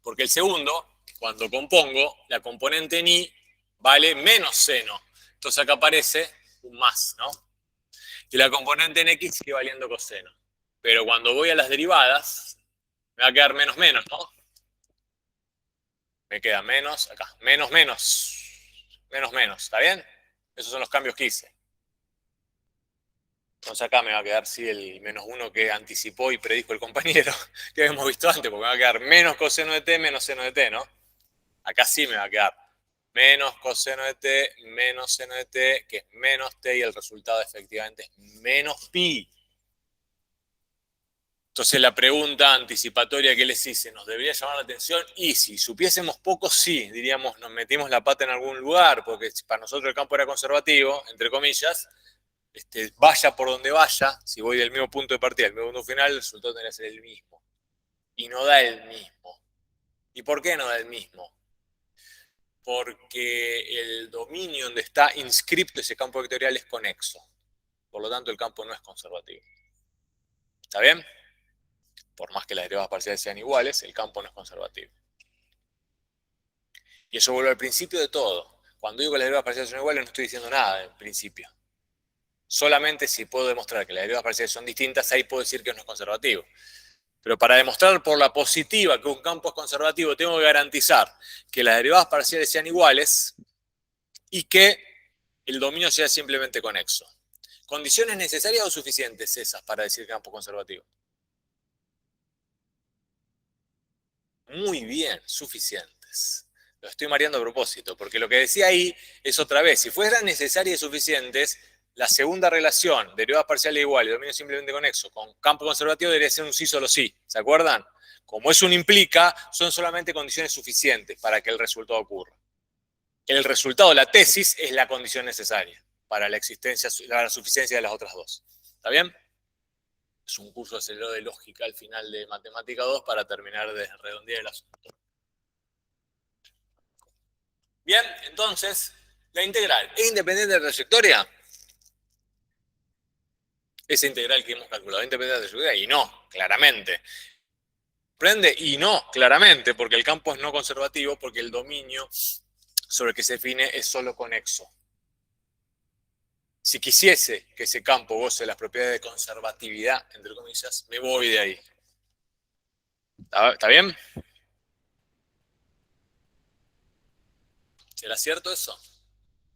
Porque el segundo, cuando compongo, la componente en i vale menos seno. Entonces acá aparece un más, ¿no? Y la componente en x sigue valiendo coseno. Pero cuando voy a las derivadas, me va a quedar menos menos, ¿no? Me queda menos acá. Menos menos. Menos menos. ¿Está bien? Esos son los cambios que hice. Entonces acá me va a quedar, sí, el menos 1 que anticipó y predijo el compañero, que habíamos visto antes, porque me va a quedar menos coseno de t, menos seno de t, ¿no? Acá sí me va a quedar menos coseno de t, menos seno de t, que es menos t, y el resultado efectivamente es menos pi. Entonces la pregunta anticipatoria que les hice, ¿nos debería llamar la atención? Y si supiésemos poco, sí, diríamos, nos metimos la pata en algún lugar, porque para nosotros el campo era conservativo, entre comillas, vaya por donde vaya, si voy del mismo punto de partida al mismo punto final, el resultado tendría que ser el mismo. Y no da el mismo. ¿Y por qué no da el mismo? Porque el dominio donde está inscripto ese campo vectorial es conexo. Por lo tanto, el campo no es conservativo. ¿Está bien? Por más que las derivadas parciales sean iguales, el campo no es conservativo. Y eso vuelve al principio de todo. Cuando digo que las derivadas parciales son iguales, no estoy diciendo nada en principio. Solamente si puedo demostrar que las derivadas parciales son distintas, ahí puedo decir que no es conservativo. Pero para demostrar por la positiva que un campo es conservativo, tengo que garantizar que las derivadas parciales sean iguales y que el dominio sea simplemente conexo. ¿Condiciones necesarias o suficientes esas para decir campo conservativo? Muy bien, suficientes. Lo estoy mareando a propósito, porque lo que decía ahí es otra vez, si fueran necesarias y suficientes, la segunda relación, derivadas parciales iguales, dominio simplemente conexo, con campo conservativo debería ser un sí solo sí. ¿Se acuerdan? Como eso no implica, son solamente condiciones suficientes para que el resultado ocurra. El resultado, la tesis, es la condición necesaria para la existencia, la suficiencia de las otras dos. ¿Está bien? Es un curso acelerado de lógica al final de Matemática 2 para terminar de redondear el asunto. Bien, entonces, la integral, ¿es independiente de la trayectoria? Esa integral que hemos calculado, ¿es independiente de la trayectoria? Y no, claramente. ¿Prende? Y no, claramente, porque el campo es no conservativo, porque el dominio sobre el que se define es solo conexo. Si quisiese que ese campo goce de las propiedades de conservatividad, entre comillas, me voy de ahí. ¿Está bien? ¿Será cierto eso?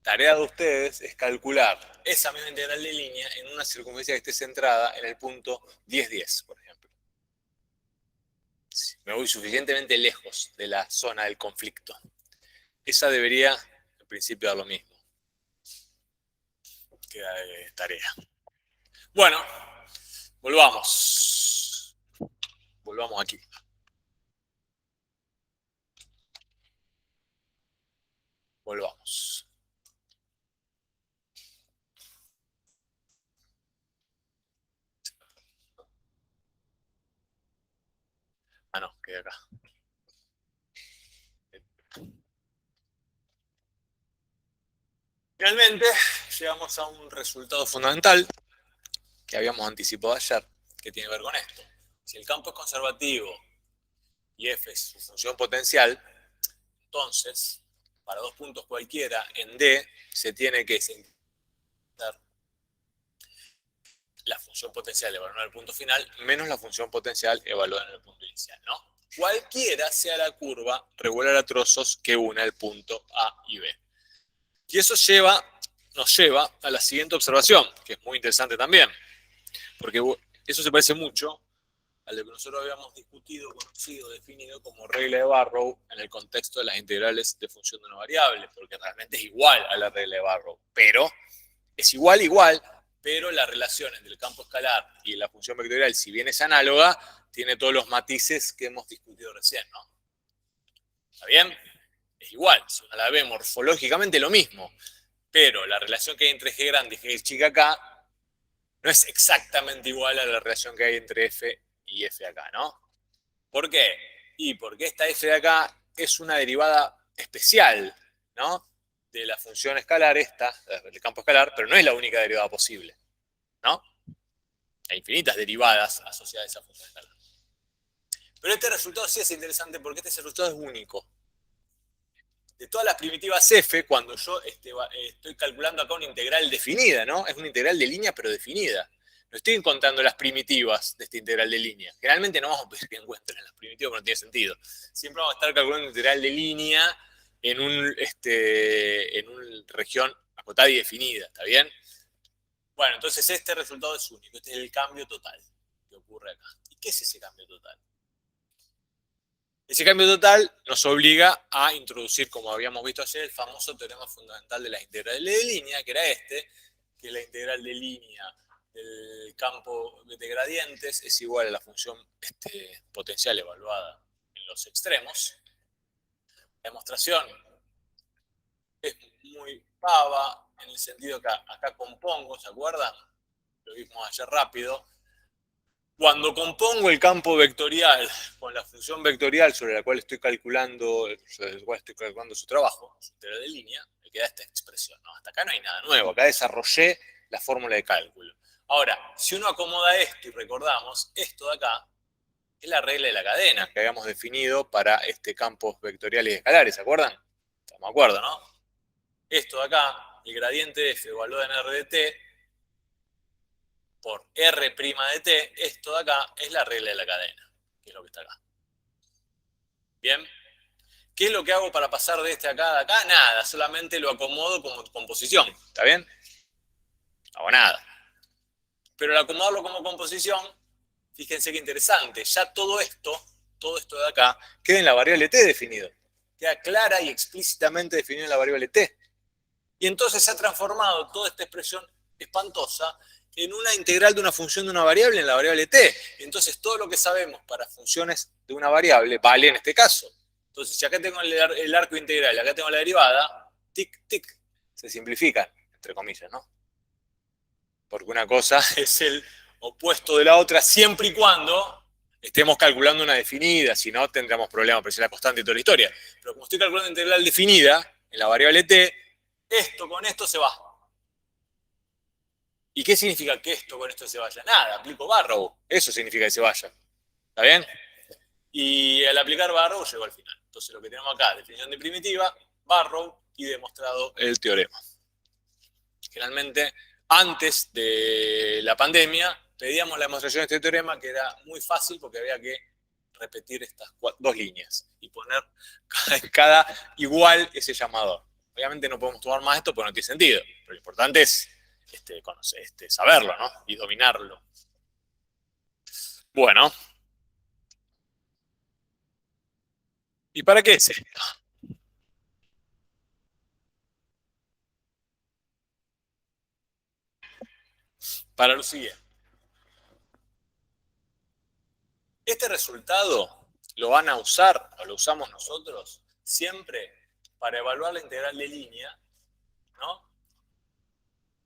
Tarea de ustedes es calcular esa misma integral de línea en una circunferencia que esté centrada en el punto 10,10, por ejemplo. Si me voy suficientemente lejos de la zona del conflicto. Esa debería, en principio, dar lo mismo. Queda de tarea. Bueno, volvamos. Volvamos aquí. Volvamos. quede acá. Finalmente, llegamos a un resultado fundamental que habíamos anticipado ayer, que tiene que ver con esto. Si el campo es conservativo y f es su función potencial, entonces, para dos puntos cualquiera, en D se tiene que sintetizar la función potencial evaluada en el punto final menos la función potencial evaluada en el punto inicial, ¿no? Cualquiera sea la curva regular a trozos que una el punto A y B. Y eso nos lleva a la siguiente observación, que es muy interesante también, porque eso se parece mucho a lo que nosotros habíamos discutido, conocido, definido como regla de Barrow en el contexto de las integrales de función de una variable, porque realmente es igual a la regla de Barrow, pero es igual, pero la relación entre el campo escalar y la función vectorial, si bien es análoga, tiene todos los matices que hemos discutido recién, ¿no? ¿Está bien? Es igual, si uno la ve morfológicamente lo mismo, pero la relación que hay entre G grande y G chica acá no es exactamente igual a la relación que hay entre F y F acá, ¿no? ¿Por qué? Y porque esta F de acá es una derivada especial, ¿no? De la función escalar esta, del campo escalar, pero no es la única derivada posible, ¿no? Hay infinitas derivadas asociadas a esa función escalar. Pero este resultado sí es interesante porque este resultado es único. De todas las primitivas f, cuando yo estoy calculando acá una integral definida, ¿no? Es una integral de línea pero definida. No estoy encontrando las primitivas de esta integral de línea. Generalmente no vamos a pedir que encuentren las primitivas porque no tiene sentido. Siempre vamos a estar calculando una integral de línea en una región acotada y definida, ¿está bien? Bueno, entonces este resultado es único. Este es el cambio total que ocurre acá. ¿Y qué es ese cambio total? Ese cambio total nos obliga a introducir, como habíamos visto ayer, el famoso teorema fundamental de las integrales de línea, que era este, que la integral de línea del campo de gradientes es igual a la función potencial evaluada en los extremos. La demostración es muy pava, en el sentido que acá compongo, ¿se acuerdan? Lo vimos ayer rápido. Cuando compongo el campo vectorial con la función vectorial sobre la cual estoy calculando, su trabajo, su integral de línea, me queda esta expresión, ¿no? Hasta acá no hay nada nuevo, acá desarrollé la fórmula de cálculo. Ahora, si uno acomoda esto y recordamos, esto de acá es la regla de la cadena que habíamos definido para campos vectoriales y escalares, ¿se acuerdan? Estamos de acuerdo, ¿no? Esto de acá, el gradiente de f evaluado en r de t, por R' de t, esto de acá es la regla de la cadena, que es lo que está acá. ¿Bien? ¿Qué es lo que hago para pasar de este acá a acá? Nada, solamente lo acomodo como composición, ¿está bien? No hago nada. Pero al acomodarlo como composición, fíjense qué interesante, ya todo esto de acá, queda en la variable t definido. Queda clara y explícitamente definido en la variable t. Y entonces se ha transformado toda esta expresión espantosa en una integral de una función de una variable en la variable t. Entonces todo lo que sabemos para funciones de una variable vale en este caso. Entonces si acá tengo el arco integral y acá tengo la derivada, tic, tic, se simplifican, entre comillas, ¿no? Porque una cosa es el opuesto de la otra siempre y cuando estemos calculando una definida, si no tendríamos problemas, pero es la constante de toda la historia. Pero como estoy calculando integral definida en la variable t, esto con esto se va. ¿Y qué significa que esto con esto se vaya? Nada, aplico Barrow. Eso significa que se vaya. ¿Está bien? Y al aplicar Barrow llegó al final. Entonces lo que tenemos acá, definición de primitiva, Barrow y demostrado el teorema. Generalmente, antes de la pandemia, pedíamos la demostración de este teorema, que era muy fácil porque había que repetir estas dos líneas y poner cada igual ese llamador. Obviamente no podemos tomar más esto porque no tiene sentido, pero lo importante es saberlo, ¿no? Y dominarlo. Bueno. ¿Y para qué es esto? Para lo siguiente. Este resultado lo van a usar, o lo usamos nosotros, siempre para evaluar la integral de línea, ¿no?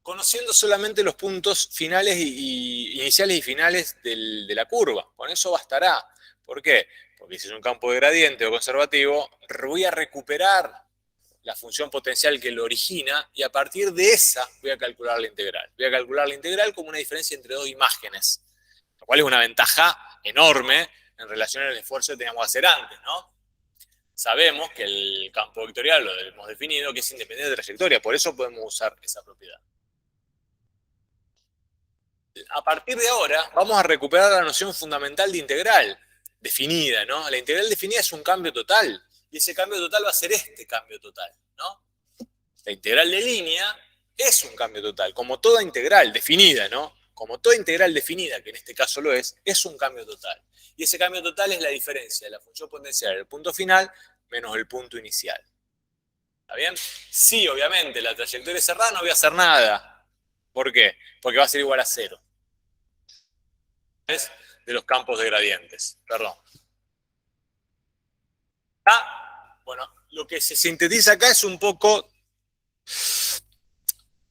Conociendo solamente los puntos finales iniciales y finales de la curva. Con eso bastará. ¿Por qué? porque si es un campo de gradiente o conservativo, voy a recuperar la función potencial que lo origina y a partir de esa voy a calcular la integral. Voy a calcular la integral como una diferencia entre dos imágenes, lo cual es una ventaja enorme en relación al esfuerzo que teníamos que hacer antes, ¿no? Sabemos que el campo vectorial lo hemos definido que es independiente de trayectoria, por eso podemos usar esa propiedad. A partir de ahora vamos a recuperar la noción fundamental de integral definida, ¿no? La integral definida es un cambio total, y ese cambio total va a ser este cambio total, ¿no? La integral de línea es un cambio total, como toda integral definida, ¿no? Como toda integral definida, que en este caso lo es un cambio total. Y ese cambio total es la diferencia de la función potencial del punto final menos el punto inicial. ¿Está bien? Sí, obviamente, la trayectoria cerrada no voy a hacer nada. ¿Por qué? Porque va a ser igual a 0. De los campos de gradientes. Perdón. Bueno, lo que se sintetiza acá es un poco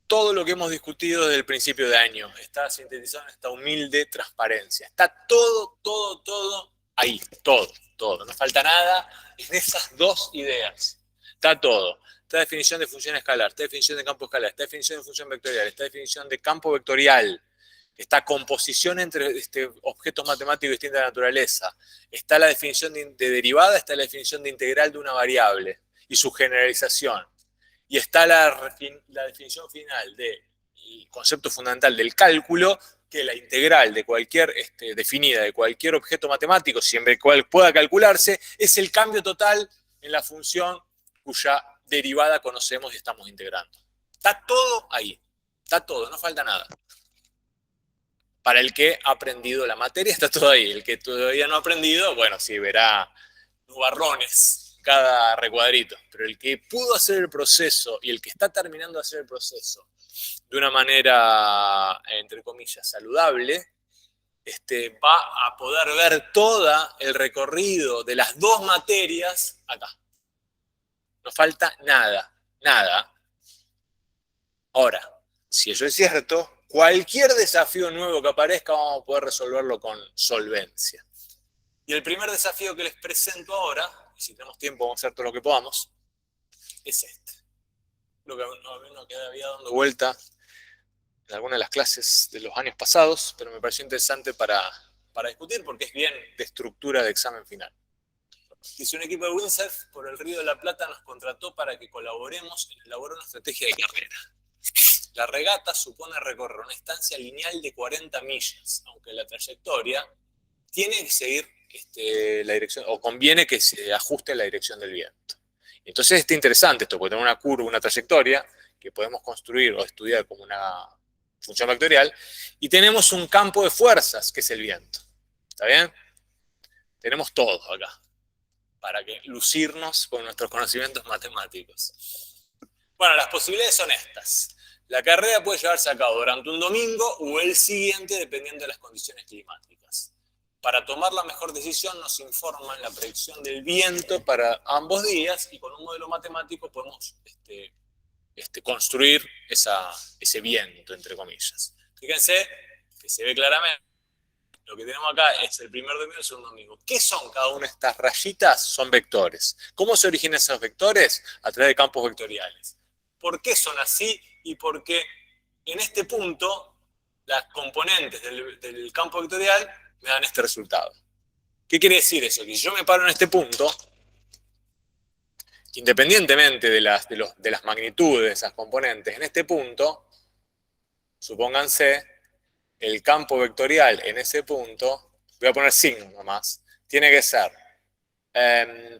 todo lo que hemos discutido desde el principio de año. Está sintetizado en esta humilde transparencia. Está todo ahí. Todo. No falta nada en esas dos ideas. Está todo. Esta definición de función escalar, esta definición de campo escalar, esta definición de función vectorial, esta definición de campo vectorial, esta composición entre objetos matemáticos distintos de la naturaleza, está la definición de derivada, está la definición de integral de una variable y su generalización. Y está la definición final del concepto fundamental del cálculo, que la integral de cualquier definida de cualquier objeto matemático, siempre cual pueda calcularse, es el cambio total en la función cuya derivada conocemos y estamos integrando. Está todo ahí. Está todo, no falta nada. Para el que ha aprendido la materia está todo ahí. El que todavía no ha aprendido, bueno, sí, verá nubarrones cada recuadrito. Pero el que pudo hacer el proceso y el que está terminando de hacer el proceso de una manera, entre comillas, saludable, va a poder ver todo el recorrido de las dos materias acá. No falta nada. Ahora, si eso es cierto, cualquier desafío nuevo que aparezca vamos a poder resolverlo con solvencia. Y el primer desafío que les presento ahora, y si tenemos tiempo vamos a hacer todo lo que podamos, es este. Lo que nos había dando vuelta en alguna de las clases de los años pasados, pero me pareció interesante para discutir porque es bien de estructura de examen final. Dice: un equipo de windsurf por el Río de la Plata nos contrató para que colaboremos en elaborar una estrategia de carrera. La regata supone recorrer una distancia lineal de 40 millas, aunque la trayectoria tiene que seguir la dirección, o conviene que se ajuste a la dirección del viento. Entonces está interesante esto, porque tenemos una curva, una trayectoria que podemos construir o estudiar como una función vectorial, y tenemos un campo de fuerzas, que es el viento. ¿Está bien? Tenemos todo acá, para que lucirnos con nuestros conocimientos matemáticos. Bueno, las posibilidades son estas. La carrera puede llevarse a cabo durante un domingo o el siguiente, dependiendo de las condiciones climáticas. Para tomar la mejor decisión nos informan la predicción del viento para ambos días y con un modelo matemático podemos construir ese viento, entre comillas. Fíjense que se ve claramente. Lo que tenemos acá es el primer domingo y el segundo domingo. ¿Qué son cada una de estas rayitas? Son vectores. ¿Cómo se originan esos vectores? A través de campos vectoriales. ¿Por qué son así? Y por qué en este punto las componentes del campo vectorial me dan este resultado. ¿Qué quiere decir eso? Que si yo me paro en este punto, independientemente de las magnitudes de esas componentes, en este punto, supónganse, el campo vectorial en ese punto, voy a poner signos nomás, tiene que ser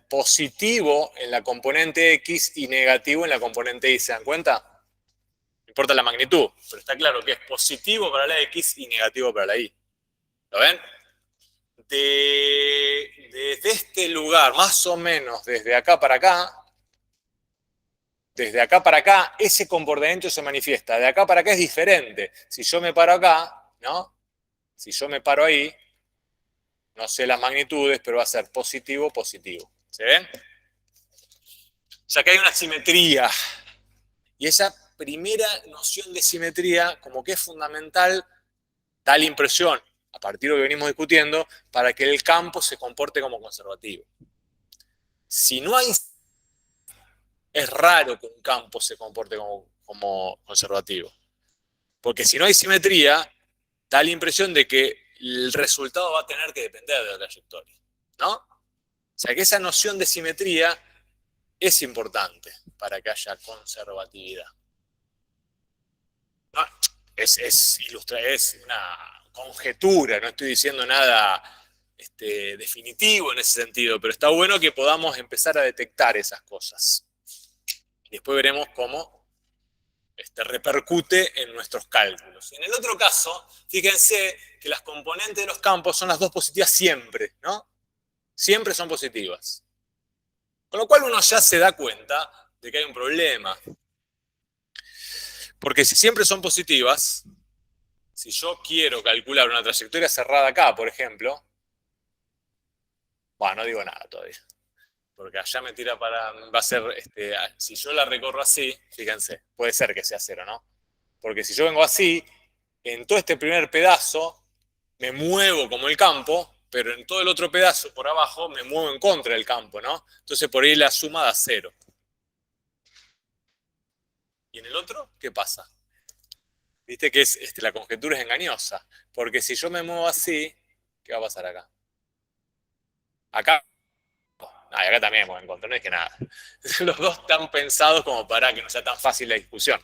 positivo en la componente X y negativo en la componente Y. ¿Se dan cuenta? No importa la magnitud, pero está claro que es positivo para la X y negativo para la Y. ¿Lo ven? Desde este lugar, más o menos desde acá para acá, ese comportamiento se manifiesta. De acá para acá es diferente. Si yo me paro acá, ¿no? Si yo me paro ahí, no sé las magnitudes, pero va a ser positivo, positivo. ¿Se ven? O sea que hay una simetría. Y esa primera noción de simetría, como que es fundamental, da la impresión, partir de lo que venimos discutiendo, para que el campo se comporte como conservativo. Si no hay, es raro que un campo se comporte como conservativo. Porque si no hay simetría, da la impresión de que el resultado va a tener que depender de la trayectoria, ¿no? O sea que esa noción de simetría es importante para que haya conservatividad. No, es una conjetura, no estoy diciendo nada definitivo en ese sentido, pero está bueno que podamos empezar a detectar esas cosas. Y después veremos cómo repercute en nuestros cálculos. En el otro caso, fíjense que las componentes de los campos son las dos positivas siempre, ¿no? Siempre son positivas. Con lo cual uno ya se da cuenta de que hay un problema. Porque si siempre son positivas, si yo quiero calcular una trayectoria cerrada acá, por ejemplo, bueno, no digo nada todavía. Porque allá me tira para, va a ser, si yo la recorro así, fíjense, puede ser que sea cero, ¿no? Porque si yo vengo así, en todo este primer pedazo me muevo como el campo, pero en todo el otro pedazo por abajo me muevo en contra del campo, ¿no? Entonces por ahí la suma da cero. ¿Y en el otro qué pasa? Viste que la conjetura es engañosa, porque si yo me muevo así, ¿qué va a pasar acá? Acá, y acá también me muevo en contra, no es que nada. Los dos están pensados como para que no sea tan fácil la discusión.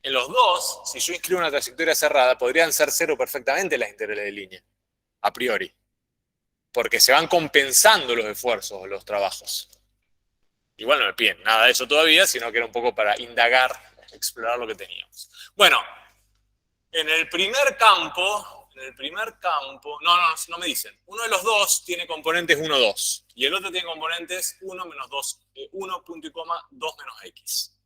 En los dos, si yo inscribo una trayectoria cerrada, podrían ser cero perfectamente las integrales de línea, a priori. Porque se van compensando los esfuerzos, los trabajos. Igual no me piden nada de eso todavía, sino que era un poco para indagar, explorar lo que teníamos. Bueno, en el primer campo, no me dicen. Uno de los dos tiene componentes 1, 2. Y el otro tiene componentes 1 menos 2, 1 punto y coma, 2 menos x.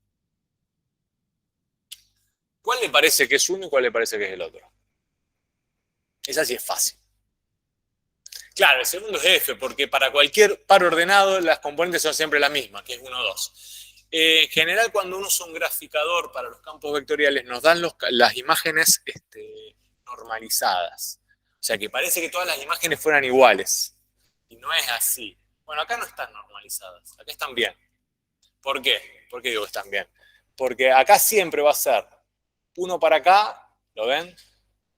¿Cuál le parece que es uno y cuál le parece que es el otro? Esa sí es fácil. Claro, el segundo es f, porque para cualquier par ordenado las componentes son siempre las mismas, que es 1, 2. En general, cuando uno usa un graficador para los campos vectoriales, nos dan las imágenes normalizadas. O sea, que parece que todas las imágenes fueran iguales. Y no es así. Bueno, acá no están normalizadas, acá están bien. ¿Por qué? ¿Por qué digo que están bien? Porque acá siempre va a ser uno para acá, ¿lo ven?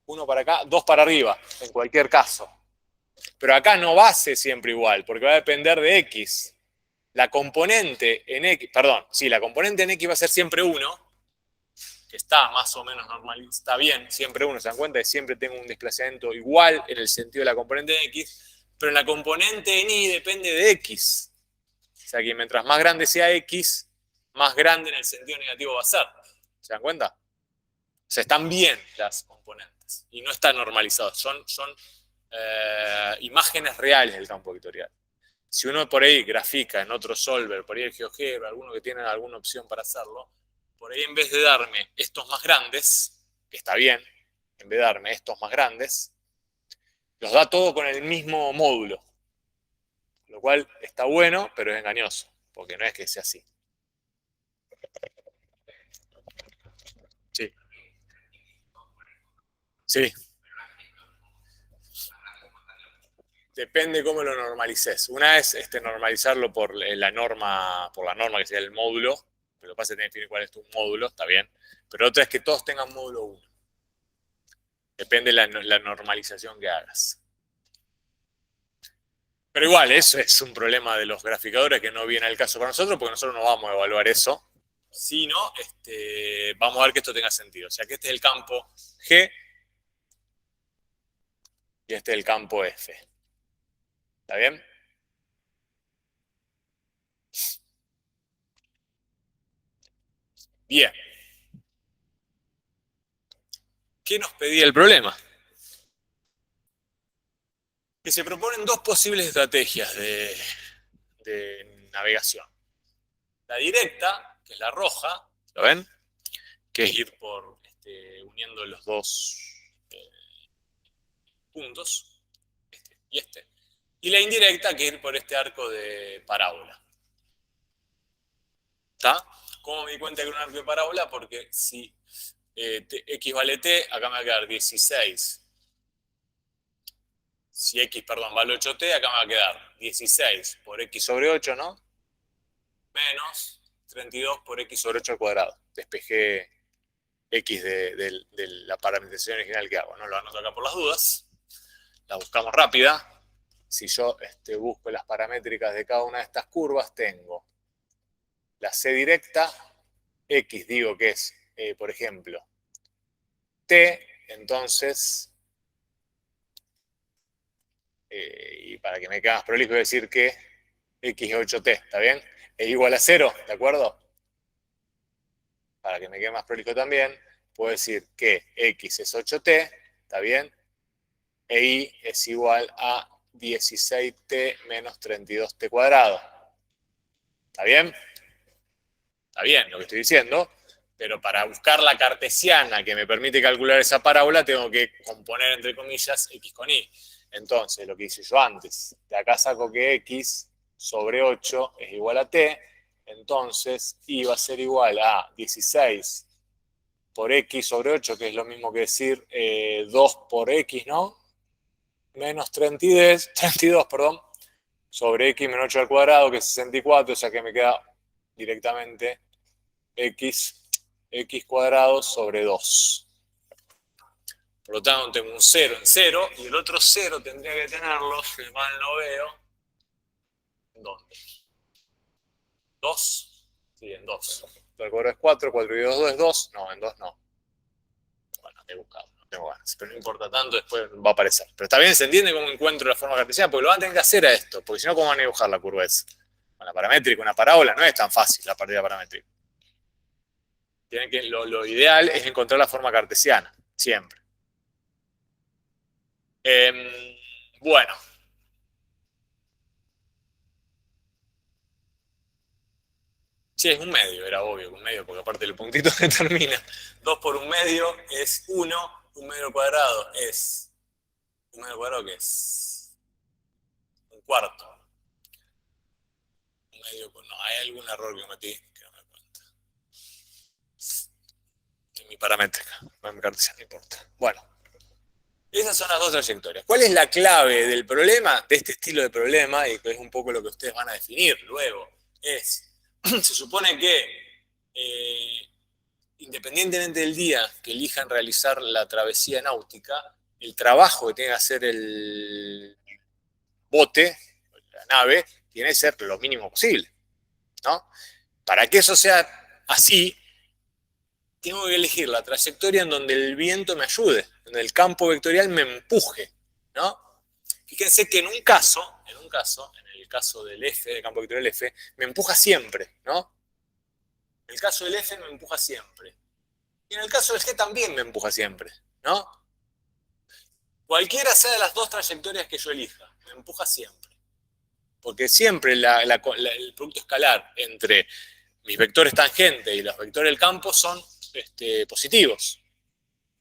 Uno para acá, dos para arriba, en cualquier caso. Pero acá no va a ser siempre igual, porque va a depender de x. La componente en x, perdón, sí, la componente en x va a ser siempre 1, que está más o menos normal, está bien, siempre 1, ¿se dan cuenta? Que siempre tengo un desplazamiento igual en el sentido de la componente en x, pero en la componente en y depende de x. O sea que mientras más grande sea x, más grande en el sentido negativo va a ser. ¿Se dan cuenta? O sea, están bien las componentes y no están normalizados, son imágenes reales del campo vectorial. Si uno por ahí grafica en otro solver, por ahí el GeoGebra, alguno que tiene alguna opción para hacerlo, por ahí en vez de darme estos más grandes, que está bien, en vez de darme estos más grandes, los da todo con el mismo módulo. Lo cual está bueno, pero es engañoso, porque no es que sea así. Sí. Sí. Depende cómo lo normalices. Una es normalizarlo por la norma que sería el módulo, pero lo que pasa es que tenés que definir cuál es tu módulo, está bien. Pero otra es que todos tengan módulo 1. Depende de la normalización que hagas. Pero igual, eso es un problema de los graficadores que no viene al caso para nosotros, porque nosotros no vamos a evaluar eso, sino vamos a ver que esto tenga sentido. O sea, que este es el campo G y este es el campo F. ¿Está bien? Bien. ¿Qué nos pedía el problema? Que se proponen dos posibles estrategias de navegación. La directa, que es la roja, ¿lo ven? Que es ir por uniendo los dos puntos, y este. Y la indirecta, que es ir por este arco de parábola. ¿Está? ¿Cómo me di cuenta que era un arco de parábola? Porque si x vale t, acá me va a quedar 16 Si x, perdón, vale 8t, acá me va a quedar 16 por x sobre 8, ¿no? Menos 32 por x sobre 8 al cuadrado. Despejé x de la parametrización original que hago, ¿no? Lo anoto acá por las dudas. La buscamos rápida. Si yo busco las paramétricas de cada una de estas curvas, tengo la c directa, x digo que es, por ejemplo, t, entonces, y para que me quede más prolijo, voy a decir que x es 8t, ¿está bien? Es igual a 0, ¿de acuerdo? Para que me quede más prolijo también, puedo decir que x es 8t, ¿está bien? E y es igual a 16t menos 32t cuadrado. ¿Está bien? Está bien lo que estoy diciendo, pero para buscar la cartesiana que me permite calcular esa parábola, tengo que componer, entre comillas, x con y. Entonces, lo que hice yo antes, de acá saco que x sobre 8 es igual a t, entonces y va a ser igual a 16 por x sobre 8, que es lo mismo que decir 2 por x, ¿no? Menos 32, perdón, sobre x menos 8 al cuadrado, que es 64, o sea que me queda directamente x cuadrado sobre 2. Por lo tanto, tengo un 0 en 0, y el otro 0 tendría que tenerlo, si mal no veo, ¿en dónde? 2. Sí, en 2. El cuadrado es 4, 4 y 2 es 2. No, en 2 no. Bueno, he buscado, no tengo ganas, pero no importa tanto, después va a aparecer. Pero está bien, se entiende cómo encuentro la forma cartesiana, porque lo van a tener que hacer a esto, porque si no, ¿cómo van a dibujar la curva esa? Con la paramétrica, una parábola, no es tan fácil la partida paramétrica. Lo ideal es encontrar la forma cartesiana, siempre. Bueno. Sí, es un medio, era obvio, un medio, porque aparte el puntito que termina. 2 por un medio es 1, un medio cuadrado es... ¿Un medio cuadrado qué es? Un cuarto. Un medio, no, hay algún error que cometí que no me cuenta. En mi paramétrica, no en mi cartesiana, no importa. Bueno, esas son las dos trayectorias. ¿Cuál es la clave del problema, de este estilo de problema, y que es un poco lo que ustedes van a definir luego? Se supone que independientemente del día que elijan realizar la travesía náutica, el trabajo que tiene que hacer el bote, la nave, tiene que ser lo mínimo posible, ¿no? Para que eso sea así, tengo que elegir la trayectoria en donde el viento me ayude, donde el campo vectorial me empuje, ¿no? Fíjense que en el caso del F, del campo vectorial F, me empuja siempre, ¿no? En el caso del F me empuja siempre. Y en el caso del G también me empuja siempre, ¿no? Cualquiera sea de las dos trayectorias que yo elija, me empuja siempre. Porque siempre el producto escalar entre mis vectores tangentes y los vectores del campo son positivos.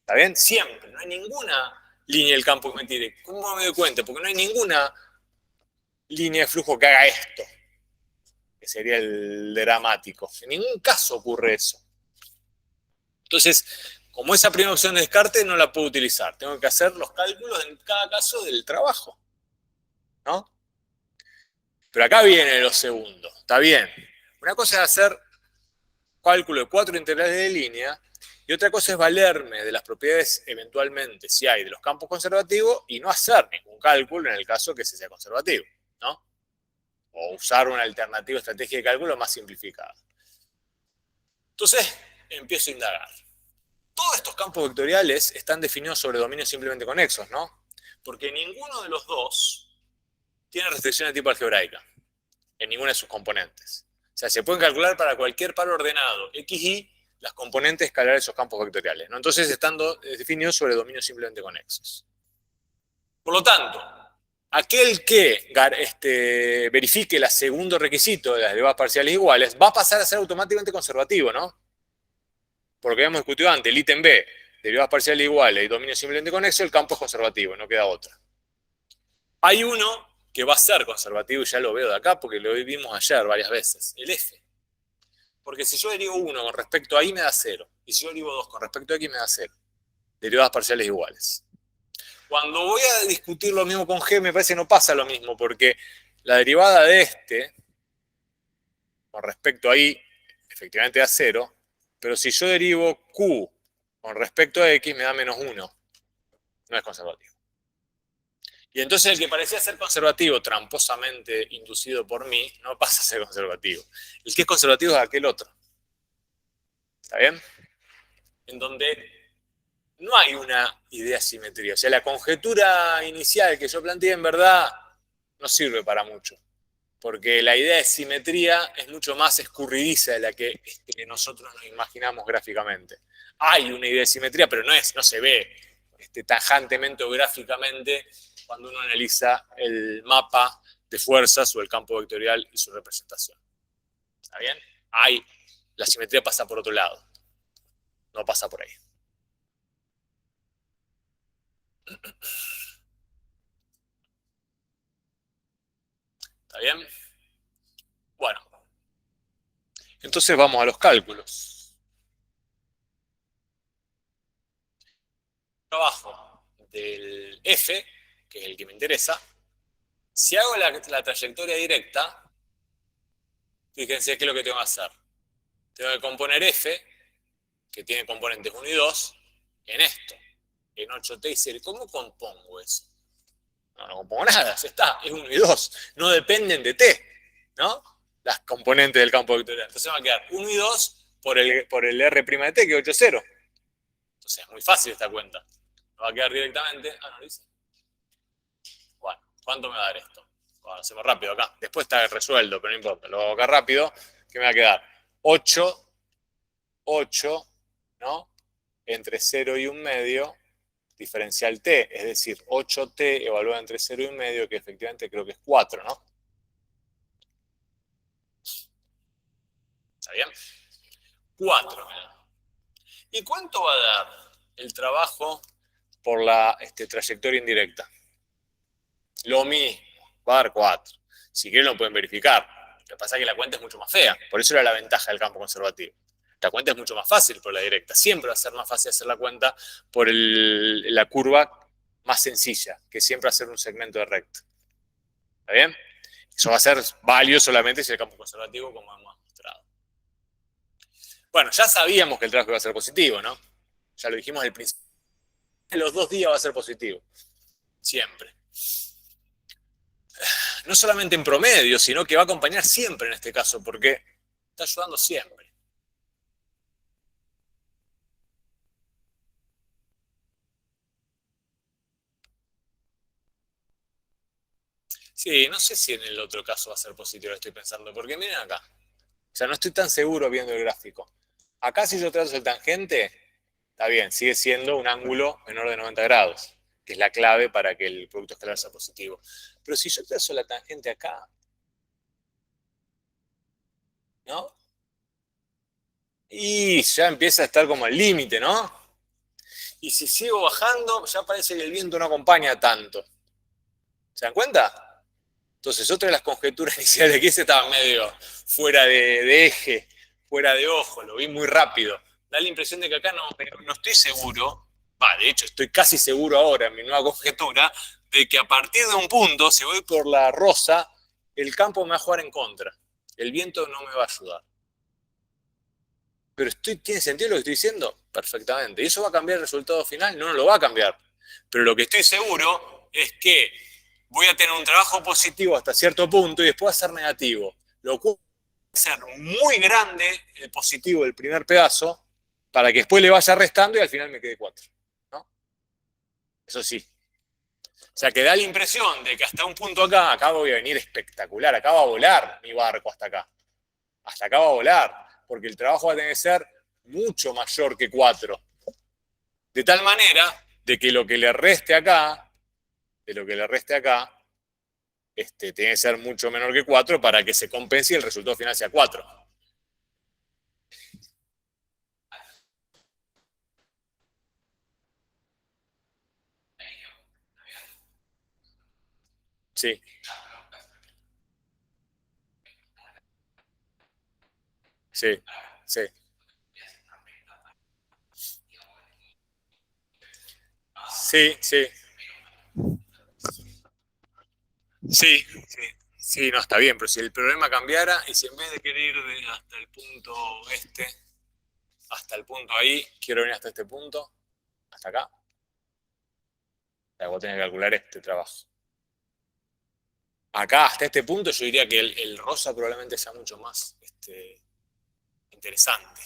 ¿Está bien? Siempre. No hay ninguna línea del campo que me tire. ¿Cómo me doy cuenta? Porque no hay ninguna línea de flujo que haga esto, que sería el dramático. En ningún caso ocurre eso. Entonces, como esa primera opción de descarte no la puedo utilizar. Tengo que hacer los cálculos en cada caso del trabajo, ¿no? Pero acá viene lo segundo. Está bien. Una cosa es hacer cálculo de 4 integrales de línea y otra cosa es valerme de las propiedades eventualmente, si hay, de los campos conservativos y no hacer ningún cálculo en el caso que ese sea conservativo, ¿no? O usar una alternativa estrategia de cálculo más simplificada. Entonces, empiezo a indagar. Todos estos campos vectoriales están definidos sobre dominios simplemente conexos, ¿no? Porque ninguno de los dos tiene restricción de tipo algebraica en ninguna de sus componentes. O sea, se pueden calcular para cualquier par ordenado x, y las componentes escalares de esos campos vectoriales, ¿no? Entonces están definidos sobre dominios simplemente conexos. Por lo tanto, aquel que verifique el segundo requisito de las derivadas parciales iguales va a pasar a ser automáticamente conservativo, ¿no? Porque habíamos discutido antes, el ítem B, derivadas parciales iguales y dominio simplemente conexo, el campo es conservativo, no queda otra. Hay uno que va a ser conservativo, y ya lo veo de acá porque lo vimos ayer varias veces, el F. Porque si yo derivo 1 con respecto a y me da 0, y si yo derivo 2 con respecto a x me da 0. Derivadas parciales iguales. Cuando voy a discutir lo mismo con G, me parece que no pasa lo mismo, porque la derivada de este, con respecto a Y, efectivamente da 0, pero si yo derivo Q con respecto a X, me da -1. No es conservativo. Y entonces el que parecía ser conservativo, tramposamente inducido por mí, no pasa a ser conservativo. El que es conservativo es aquel otro. ¿Está bien? En donde no hay una idea de simetría. O sea, la conjetura inicial que yo planteé en verdad no sirve para mucho. Porque la idea de simetría es mucho más escurridiza de la que nosotros nos imaginamos gráficamente. Hay una idea de simetría, pero no se ve tajantemente o gráficamente cuando uno analiza el mapa de fuerzas o el campo vectorial y su representación. ¿Está bien? La simetría pasa por otro lado, no pasa por ahí. ¿Está bien? Bueno, entonces vamos a los cálculos. Trabajo del F, que es el que me interesa. Si hago la trayectoria directa, fíjense qué es lo que tengo que hacer. Tengo que componer F, que tiene componentes 1 y 2, en esto, en 8T y 0. ¿Cómo compongo eso? No compongo nada, ya está, es 1 y 2. No dependen de T, ¿no? Las componentes del campo vectorial. Entonces va a quedar 1 y 2 por el R' de T, que es 8, 0. Entonces es muy fácil esta cuenta. Va a quedar directamente. No dice. Bueno, ¿cuánto me va a dar esto? Bueno, hacemos rápido acá. Después está resuelto, pero no importa. Lo hago acá rápido. ¿Qué me va a quedar? 8, 8, ¿no? Entre 0 y 1 medio, diferencial T, es decir, 8T evaluada entre 0 y 1 medio, que efectivamente creo que es 4, ¿no? ¿Está bien? 4 me da. ¿Y cuánto va a dar el trabajo por la trayectoria indirecta? Lo mismo, va a dar 4. Si quieren lo pueden verificar. Lo que pasa es que la cuenta es mucho más fea. Por eso era la ventaja del campo conservativo. La cuenta es mucho más fácil por la directa. Siempre va a ser más fácil hacer la cuenta por la curva más sencilla, que siempre hacer un segmento de recta. ¿Está bien? Eso va a ser válido solamente si el campo conservativo, como hemos mostrado. Bueno, ya sabíamos que el trabajo iba a ser positivo, ¿no? Ya lo dijimos al principio. En los 2 días va a ser positivo. Siempre. No solamente en promedio, sino que va a acompañar siempre en este caso, porque está ayudando siempre. Sí, no sé si en el otro caso va a ser positivo, estoy pensando, porque miren acá. O sea, no estoy tan seguro viendo el gráfico. Acá si yo trazo el tangente, está bien, sigue siendo un ángulo menor de 90 grados, que es la clave para que el producto escalar sea positivo. Pero si yo trazo la tangente acá, ¿no? Y ya empieza a estar como al límite, ¿no? Y si sigo bajando, ya parece que el viento no acompaña tanto. ¿Se dan cuenta? Entonces, otra de las conjeturas iniciales que hice estaba medio fuera de eje, fuera de ojo, lo vi muy rápido. Da la impresión de que acá no estoy seguro, de hecho estoy casi seguro ahora en mi nueva conjetura, de que a partir de un punto, si voy por la rosa, el campo me va a jugar en contra. El viento no me va a ayudar. Pero ¿tiene sentido lo que estoy diciendo? Perfectamente. ¿Y eso va a cambiar el resultado final? No lo va a cambiar. Pero lo que estoy seguro es que voy a tener un trabajo positivo hasta cierto punto y después va a ser negativo. Lo cual va a ser muy grande el positivo del primer pedazo para que después le vaya restando y al final me quede 4. ¿No? Eso sí. O sea que da la impresión de que hasta un punto acá voy a venir espectacular. Acá va a volar mi barco hasta acá. Hasta acá va a volar. Porque el trabajo va a tener que ser mucho mayor que 4. De tal manera de que lo que le reste acá, tiene que ser mucho menor que 4 para que se compense y el resultado final sea 4. Sí, sí, sí. Sí, sí. Sí, sí, sí, no está bien, pero si el problema cambiara y si en vez de querer ir hasta el punto este, hasta el punto ahí, quiero venir hasta este punto, hasta acá, o sea, vos tenés que calcular este trabajo. Acá, hasta este punto, yo diría que el rosa probablemente sea mucho más interesante.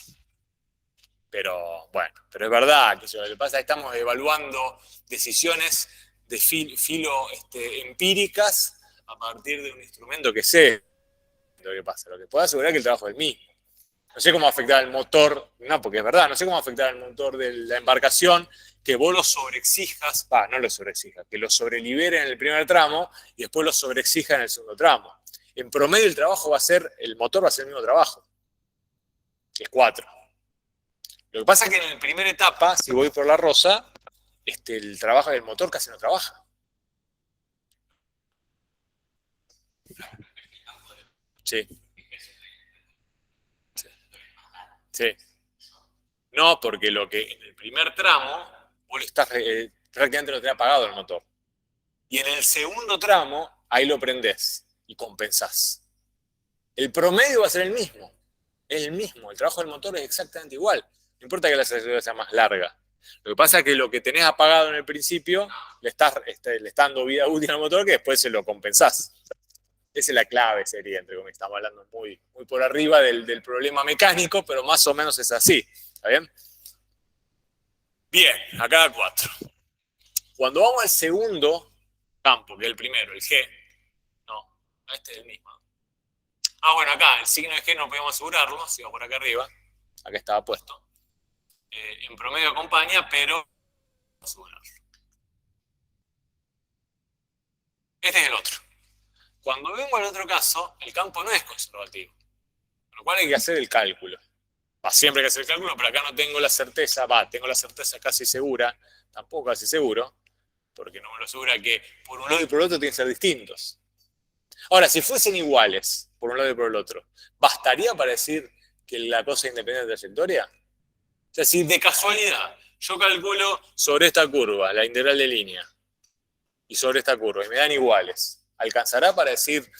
Pero bueno, pero es verdad que lo que pasa es que estamos evaluando decisiones de filo empíricas a partir de un instrumento que sé lo que pasa. Lo que puedo asegurar es que el trabajo es el mismo. No sé cómo afectar el motor, no, porque es verdad, no sé cómo afectar el motor de la embarcación, que vos lo sobreexijas, no lo sobreexijas, que lo sobrelibere en el primer tramo y después lo sobreexija en el segundo tramo. En promedio el trabajo va a ser, el motor va a ser el mismo trabajo, que es 4. Lo que pasa es que en la primera etapa, si voy por la rosa, el trabajo del motor casi no trabaja. Sí, sí, sí. No, porque lo que en el primer tramo, vos le estás, prácticamente lo tenés apagado el motor. Y en el segundo tramo, ahí lo prendés y compensás. El promedio va a ser el mismo. Es el mismo. El trabajo del motor es exactamente igual. No importa que la aceleradora sea más larga. Lo que pasa es que lo que tenés apagado en el principio, le está dando vida útil al motor que después se lo compensás. Esa es la clave, sería, entre comillas. Estamos hablando muy por arriba del problema mecánico, pero más o menos es así. ¿Está bien? Bien, acá 4. Cuando vamos al segundo campo, que es el primero, el G, no, este es el mismo. Bueno, acá el signo de G no podemos asegurarlo, si va por acá arriba, acá estaba puesto. En promedio acompaña, pero asegurarlo. Este es el otro. Cuando vemos el otro caso, el campo no es conservativo, con lo cual hay que hacer el cálculo. Siempre hay que hacer el cálculo, pero acá no tengo la certeza, tengo la certeza casi segura, tampoco casi seguro, porque no me lo asegura que por un lado y por el otro tienen que ser distintos. Ahora, si fuesen iguales, por un lado y por el otro, ¿bastaría para decir que la cosa es independiente de trayectoria? O sea, si de casualidad yo calculo sobre esta curva, la integral de línea, y sobre esta curva, y me dan iguales, ¿alcanzará para decir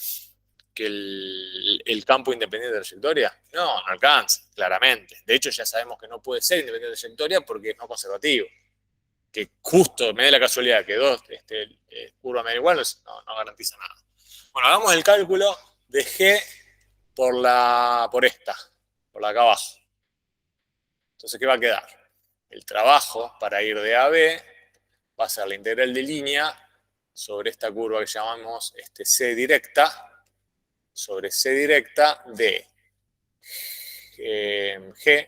que el campo independiente de trayectoria? No, no alcanza, claramente. De hecho, ya sabemos que no puede ser independiente de trayectoria porque es no conservativo. Que justo me dé la casualidad que dos curvas me dan igual, no garantiza nada. Bueno, hagamos el cálculo de G por esta, por la de acá abajo. Entonces, ¿qué va a quedar? El trabajo para ir de A a B va a ser la integral de línea sobre esta curva que llamamos C directa, sobre C directa de G,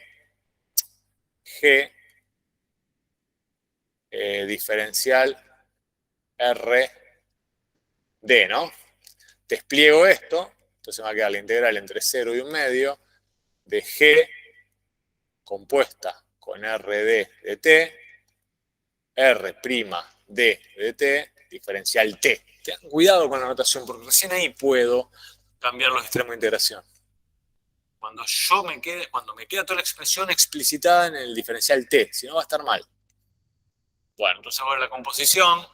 diferencial R, D, ¿no? Despliego esto, entonces me va a quedar la integral entre 0 y 1/2 de G compuesta con RD de T, R' D de T, diferencial T. Tengan cuidado con la notación, porque recién ahí puedo cambiar los extremos de integración. Cuando me queda toda la expresión explicitada en el diferencial T, si no va a estar mal. Bueno, entonces ahora la composición,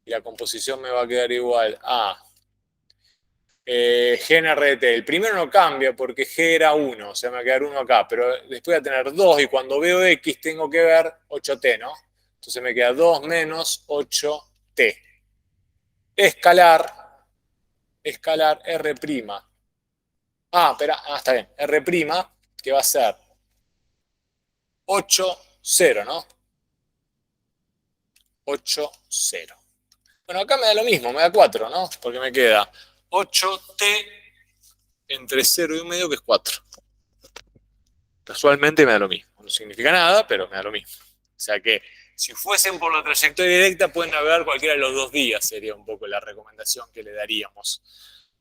y la composición me va a quedar igual a G en RT. El primero no cambia porque G era 1, o sea, me va a quedar 1 acá, pero después voy a tener 2 y cuando veo X tengo que ver 8T, ¿no? Entonces me queda 2 menos 8T. Escalar R'. Está bien, R', que va a ser 8, 0, ¿no? 8, 0. Bueno, acá me da lo mismo, me da 4, ¿no? Porque me queda 8T entre 0 y 1/2, que es 4. Casualmente me da lo mismo. No significa nada, pero me da lo mismo. O sea que si fuesen por la trayectoria directa, pueden navegar cualquiera de los 2 días, sería un poco la recomendación que le daríamos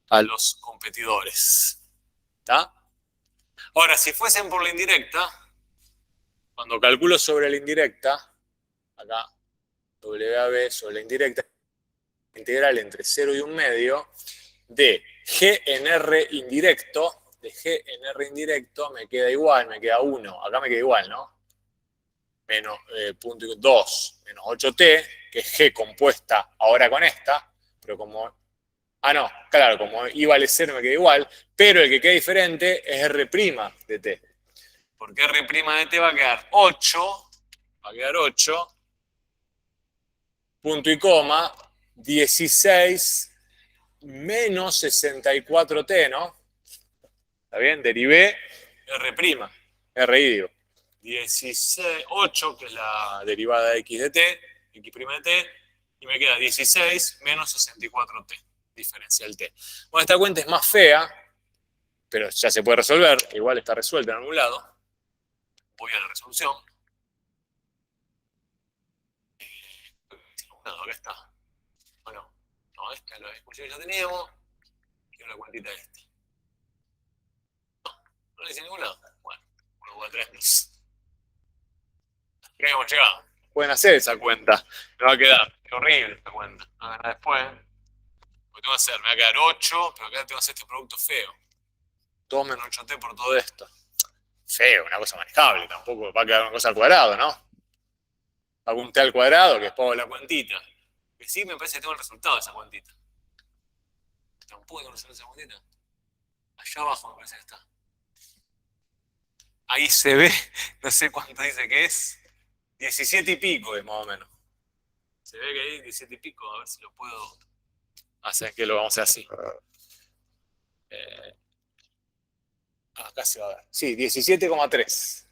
a los competidores. ¿Está? Ahora, si fuesen por la indirecta, cuando calculo sobre la indirecta, acá, WAB sobre la indirecta, integral entre 0 y 1/2 de G en R indirecto, me queda igual, me queda 1, acá me queda igual, ¿no? Menos 2 menos 8T, que es G compuesta ahora con esta, pero como... Ah, no, claro, como I vale 0 me queda igual, pero el que queda diferente es R' de t. Porque R' de t va a quedar 8, va a quedar 8, punto y coma, 16 menos 64t, ¿no? ¿Está bien? Derivé R', RI digo. 16, 8, que es la derivada de x de t, x' de t, y me queda 16 menos 64t, diferencial t. Bueno, esta cuenta es más fea, pero ya se puede resolver, igual está resuelta en algún lado. Voy a la resolución. No, acá está. Bueno, no, esta es la discusión que ya teníamos. Quiero la cuentita esta. No le dice en ningún lado. Bueno, 1,3. Creo que hemos llegado. Pueden hacer esa cuenta. Me va a quedar. Qué horrible esta cuenta. A ver, después. Lo que tengo que hacer, me va a quedar 8, pero acá tengo que hacer este producto feo. 2 menos 8t por todo esto. Feo, una cosa manejable. Tampoco va a quedar una cosa al cuadrado, ¿no? Hago un t al cuadrado que después hago la cuentita. Que sí, me parece que tengo el resultado de esa cuentita. Tampoco tengo el resultado de esa cuentita. Allá abajo me parece que está. Ahí se ve, no sé cuánto dice que es. 17 y pico es más o menos. Se ve que hay 17 y pico, a ver si lo puedo hacer, que lo vamos a hacer así. Acá se va a ver. Sí, 17,3.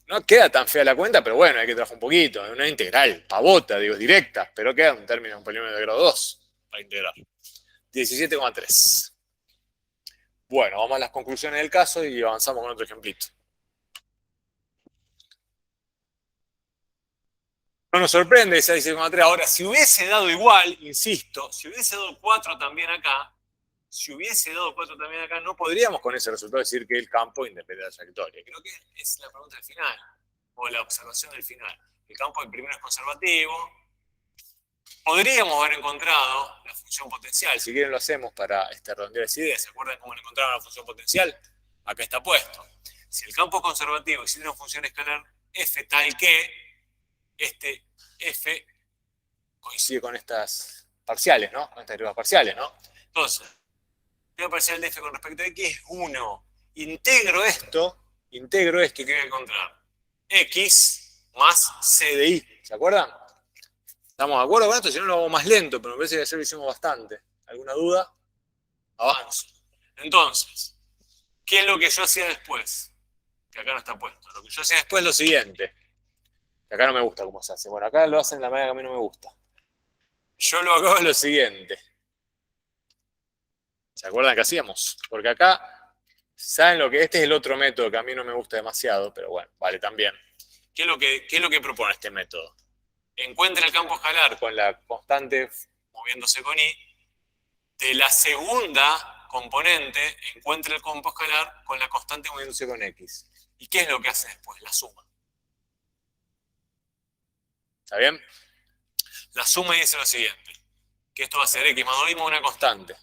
No queda tan fea la cuenta, pero bueno, hay que trabajar un poquito. Es una integral, pavota, digo, directa, pero queda un término, un polinomio de grado 2 para integrar. 17,3. Bueno, vamos a las conclusiones del caso y avanzamos con otro ejemplito. No nos sorprende ese 16,3. Ahora, si hubiese dado igual, insisto, si hubiese dado 4 también acá, no podríamos con ese resultado decir que el campo independe de la trayectoria. Creo que es la pregunta del final, o la observación del final. El campo del primero es conservativo. Podríamos haber encontrado la función potencial. Si quieren lo hacemos para redondear esa idea. ¿Se acuerdan cómo le encontraron la función potencial? Acá está puesto. Si el campo es conservativo y tiene una función escalar f tal que este f coincide con estas parciales, ¿no? Con estas derivas parciales, ¿no? Entonces, la deriva parcial de f con respecto a x es 1. Integro esto, y ¿qué voy a encontrar? X más c de i. ¿Se acuerdan? ¿Estamos de acuerdo con esto? Si no, lo hago más lento, pero me parece que ayer lo hicimos bastante. ¿Alguna duda? Avanzo. Entonces, ¿qué es lo que yo hacía después? Que acá no está puesto. Lo que yo hacía después es lo siguiente. Que acá no me gusta cómo se hace. Bueno, acá lo hacen de la manera que a mí no me gusta. Yo lo hago lo siguiente. ¿Se acuerdan que hacíamos? Porque acá, ¿saben lo que? Este es el otro método que a mí no me gusta demasiado, pero bueno, vale también. ¿Qué es lo que propone este método? Encuentra el campo escalar con la constante moviéndose con i. De la segunda componente, encuentra el campo escalar con la constante moviéndose con x. ¿Y qué es lo que hace después? La suma. ¿Está bien? La suma dice lo siguiente, que esto va a ser x más 2 y más una constante.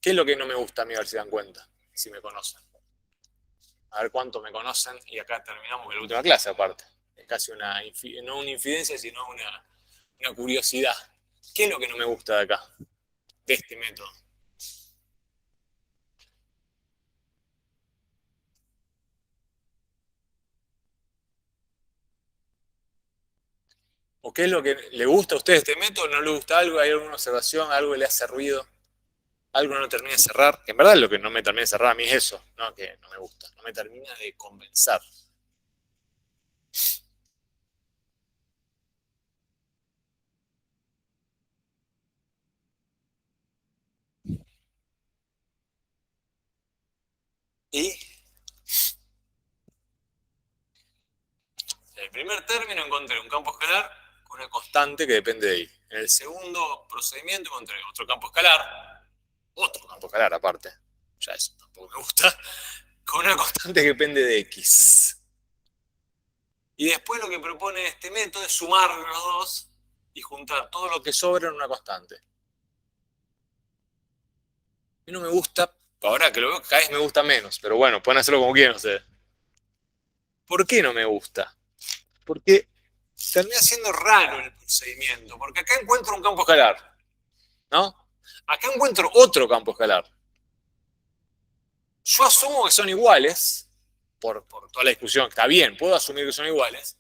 ¿Qué es lo que no me gusta a mí? A ver si dan cuenta, si me conocen. A ver cuánto me conocen, y acá terminamos con la última clase aparte. Es casi no una infidencia, sino una curiosidad. ¿Qué es lo que no me gusta de acá? De este método. ¿O qué es lo que le gusta a usted de este método? ¿No le gusta algo? ¿Hay alguna observación? ¿Algo que le hace ruido? ¿Algo no termina de cerrar? En verdad lo que no me termina de cerrar a mí es eso, ¿no? Que no me gusta. No me termina de convencer. Y en el primer término encontré un campo escalar con una constante que depende de i. En el segundo procedimiento encontré otro campo escalar aparte, ya eso tampoco me gusta, con una constante que depende de x. Y después lo que propone este método es sumar los dos y juntar todo lo que sobra en una constante. A mí no me gusta, ahora que lo veo cada vez me gusta menos, pero bueno, pueden hacerlo como quieran ustedes. ¿Por qué no me gusta? Porque termina siendo raro el procedimiento, porque acá encuentro un campo escalar, ¿no? Acá encuentro otro campo escalar. Yo asumo que son iguales, por toda la discusión, está bien, puedo asumir que son iguales,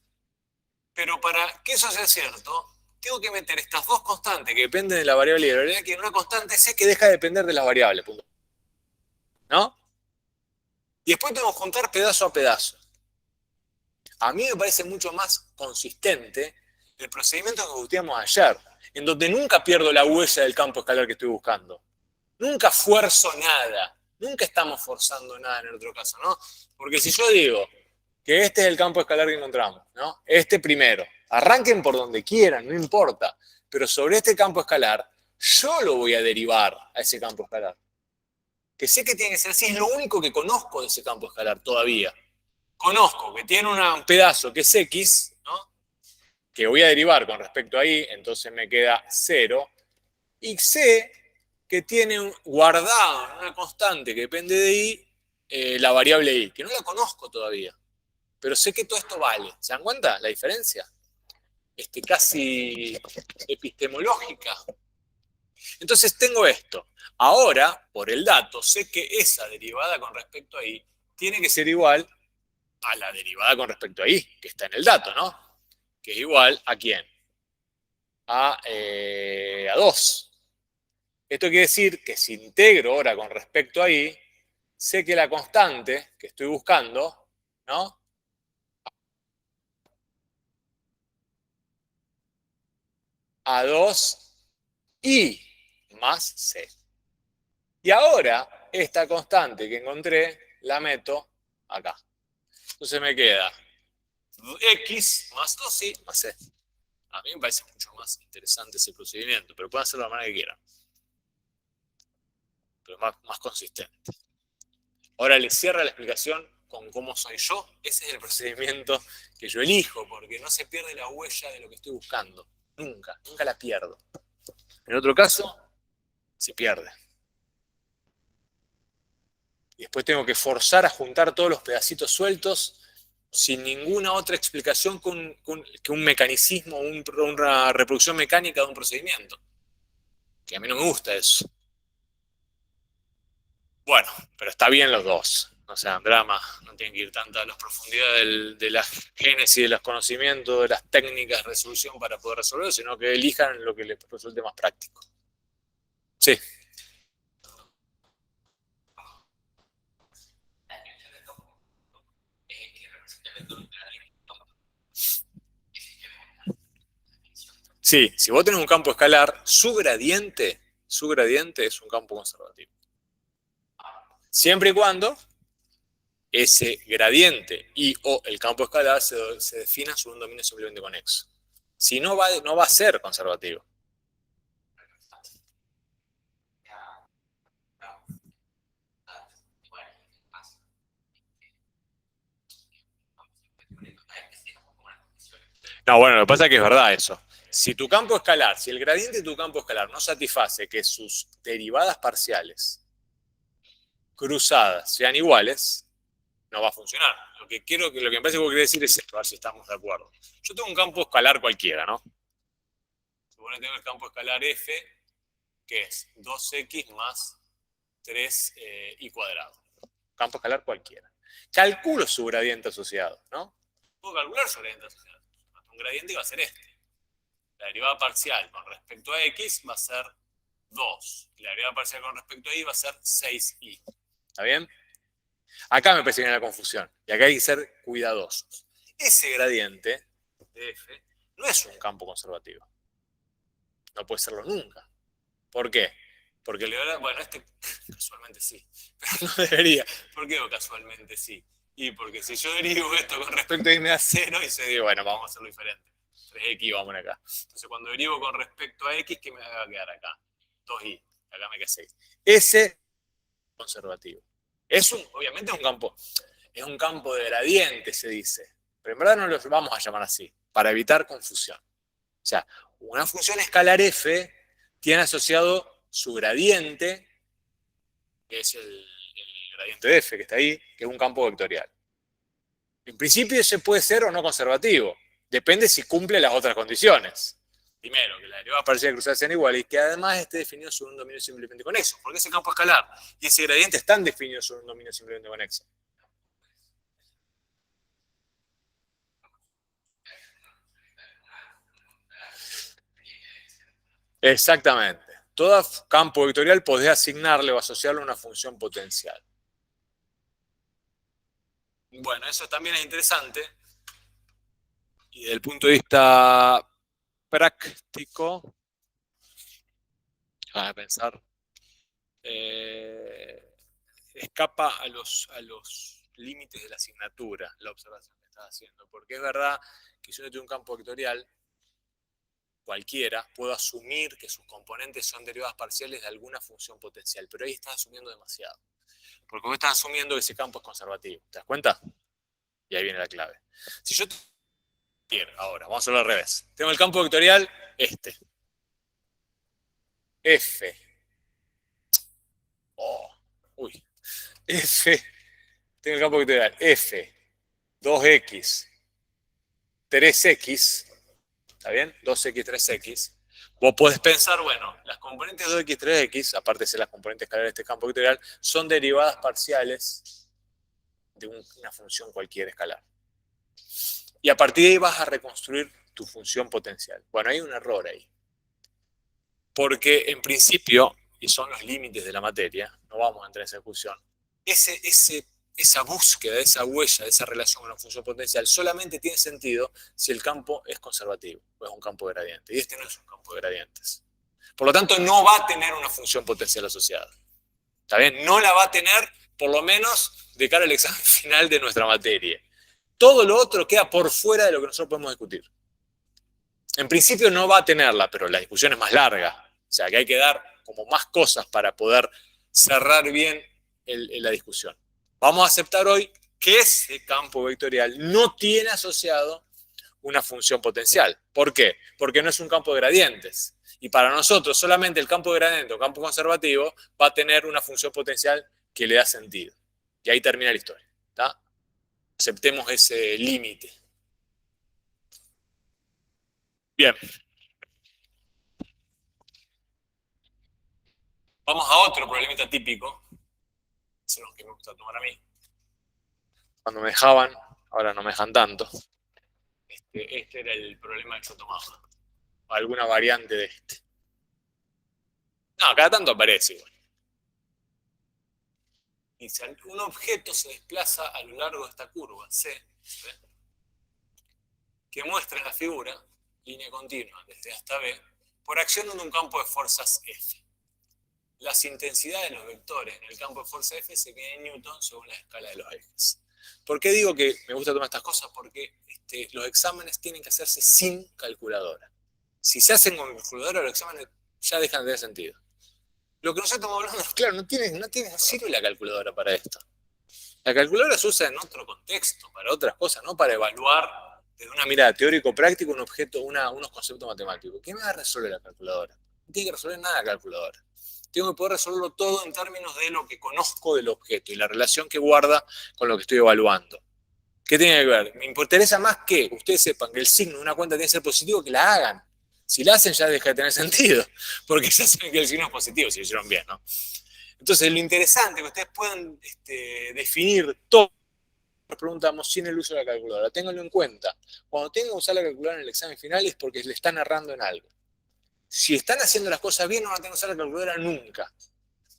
pero para que eso sea cierto, tengo que meter estas dos constantes que dependen de la variable y de la variable, que en una constante sé que deja de depender de las variables, punto. ¿No? Y después tengo que juntar pedazo a pedazo. A mí me parece mucho más consistente el procedimiento que discutíamos ayer, en donde nunca pierdo la huella del campo escalar que estoy buscando. Nunca fuerzo nada. Nunca estamos forzando nada en el otro caso, ¿no? Porque si yo digo que este es el campo escalar que encontramos, ¿no? Este primero. Arranquen por donde quieran, no importa. Pero sobre este campo escalar, yo lo voy a derivar a ese campo escalar. Que sé que tiene que ser así, es lo único que conozco de ese campo escalar todavía. Conozco que tiene un pedazo que es X, ¿no? Que voy a derivar con respecto a Y, entonces me queda 0. Y sé que tiene guardado en una constante que depende de Y, la variable Y, que no la conozco todavía. Pero sé que todo esto vale. ¿Se dan cuenta la diferencia? Casi epistemológica. Entonces tengo esto. Ahora, por el dato, sé que esa derivada con respecto a Y tiene que ser igual a la derivada con respecto a Y, que está en el dato, ¿no? Que es igual a ¿quién? A 2. Esto quiere decir que si integro ahora con respecto a Y, sé que la constante que estoy buscando, ¿no? A 2Y más C. Y ahora, esta constante que encontré, la meto acá. Entonces me queda X más 2Y más C. A mí me parece mucho más interesante ese procedimiento, pero pueden hacerlo de la manera que quieran. Pero más consistente. Ahora les cierra la explicación con cómo soy yo. Ese es el procedimiento que yo elijo, porque no se pierde la huella de lo que estoy buscando. Nunca, nunca la pierdo. En otro caso, se pierde. Y después tengo que forzar a juntar todos los pedacitos sueltos sin ninguna otra explicación que un mecanicismo, una reproducción mecánica de un procedimiento. Que a mí no me gusta eso. Bueno, pero está bien los dos. No sean drama, no tienen que ir tanto a las profundidades de la génesis, de los conocimientos, de las técnicas de resolución para poder resolverlo, sino que elijan lo que les resulte más práctico. Sí. Sí, si vos tenés un campo escalar, su gradiente es un campo conservativo. Siempre y cuando ese gradiente y o el campo escalar se defina sobre un dominio simplemente conexo. Si no no va a ser conservativo. No, bueno, lo que pasa es que es verdad eso. Si tu campo escalar, si el gradiente de tu campo escalar no satisface que sus derivadas parciales cruzadas sean iguales, no va a funcionar. Lo que me parece que vos querés decir es esto, a ver si estamos de acuerdo. Yo tengo un campo escalar cualquiera, ¿no? Supone que tengo el campo escalar F, que es 2x más 3y cuadrado. Campo escalar cualquiera. Calculo su gradiente asociado, ¿no? Puedo calcular su gradiente asociado. Un gradiente que va a ser este. La derivada parcial con respecto a x va a ser 2. Y la derivada parcial con respecto a y va a ser 6y. ¿Está bien? Acá me parece que viene la confusión. Y acá hay que ser cuidadosos. Ese gradiente de f no es un campo conservativo. No puede serlo nunca. ¿Por qué? Porque bueno, casualmente sí, pero no debería. ¿Por qué casualmente sí? Y porque si yo derivo esto con respecto a y me da 0 y se dice, bueno, vamos a hacerlo diferente. 3x, vamos a acá. Entonces cuando derivo con respecto a x, ¿qué me va a quedar acá? 2y, acá me queda 6. Ese conservativo. Obviamente es un campo de gradiente, se dice. Pero en verdad no lo vamos a llamar así, para evitar confusión. O sea, una función escalar f tiene asociado su gradiente, que es el gradiente de f que está ahí, que es un campo vectorial. En principio ese puede ser o no conservativo. Depende si cumple las otras condiciones. Primero, que las derivadas parciales cruzadas sean iguales y que además esté definido sobre un dominio simplemente conexo, porque ese campo es escalar y ese gradiente están definidos sobre un dominio simplemente conexo. Exactamente. Todo campo vectorial podés asignarle o asociarle una función potencial. Bueno, eso también es interesante. Y desde el punto de vista práctico, a pensar, escapa a los límites de la asignatura, la observación que estás haciendo. Porque es verdad que si uno tiene un campo vectorial, cualquiera, puedo asumir que sus componentes son derivadas parciales de alguna función potencial, pero ahí estás asumiendo demasiado. Porque vos estás asumiendo que ese campo es conservativo. ¿Te das cuenta? Y ahí viene la clave. Si yo ahora, vamos a hacerlo al revés. Tengo el campo vectorial este. F. Uy. F. Tengo el campo vectorial F. 2X. 3X. ¿Está bien? 2X, 3X. Vos podés pensar, bueno, las componentes 2X, 3X, aparte de ser las componentes escalares de este campo vectorial, son derivadas parciales de una función cualquiera escalar. Y a partir de ahí vas a reconstruir tu función potencial. Bueno, hay un error ahí. Porque en principio, y son los límites de la materia, no vamos a entrar en esa discusión, esa búsqueda, esa huella, esa relación con la función potencial solamente tiene sentido si el campo es conservativo o es un campo de gradiente. Y este no es un campo de gradientes. Por lo tanto, no va a tener una función potencial asociada. ¿Está bien? No la va a tener, por lo menos, de cara al examen final de nuestra materia. Todo lo otro queda por fuera de lo que nosotros podemos discutir. En principio no va a tenerla, pero la discusión es más larga. O sea, que hay que dar como más cosas para poder cerrar bien la discusión. Vamos a aceptar hoy que ese campo vectorial no tiene asociado una función potencial. ¿Por qué? Porque no es un campo de gradientes. Y para nosotros solamente el campo de gradiente o campo conservativo va a tener una función potencial que le da sentido. Y ahí termina la historia. ¿Tá? Aceptemos ese límite. Bien. Vamos a otro problemita típico. Son los que me gusta tomar a mí. Cuando me dejaban, ahora no me dejan tanto. Este era el problema que yo tomaba. Alguna variante de este. No, cada tanto aparece igual. Dice, un objeto se desplaza a lo largo de esta curva, C, ¿sí? Que muestra en la figura, línea continua desde A hasta B, por acción de un campo de fuerzas F. Las intensidades de los vectores en el campo de fuerza F se miden en Newton según la escala de los ejes. ¿Por qué digo que me gusta tomar estas cosas? Porque los exámenes tienen que hacerse sin calculadora. Si se hacen con calculadora, los exámenes ya dejan de tener sentido. Lo que nosotros estamos hablando, claro, no sirve la calculadora para esto. La calculadora se usa en otro contexto, para otras cosas, no para evaluar desde una mirada teórico-práctica un objeto, unos conceptos matemáticos. ¿Qué me va a resolver la calculadora? No tiene que resolver nada la calculadora. Tengo que poder resolverlo todo en términos de lo que conozco del objeto y la relación que guarda con lo que estoy evaluando. ¿Qué tiene que ver? Me interesa más que ustedes sepan que el signo de una cuenta tiene que ser positivo, que la hagan. Si la hacen ya deja de tener sentido, porque ya saben que el signo es positivo, si lo hicieron bien, ¿no? Entonces, lo interesante es que ustedes puedan definir todo. Nos preguntamos sin el uso de la calculadora. Ténganlo en cuenta. Cuando tengan que usar la calculadora en el examen final es porque le están errando en algo. Si están haciendo las cosas bien, no van a tener que usar la calculadora nunca.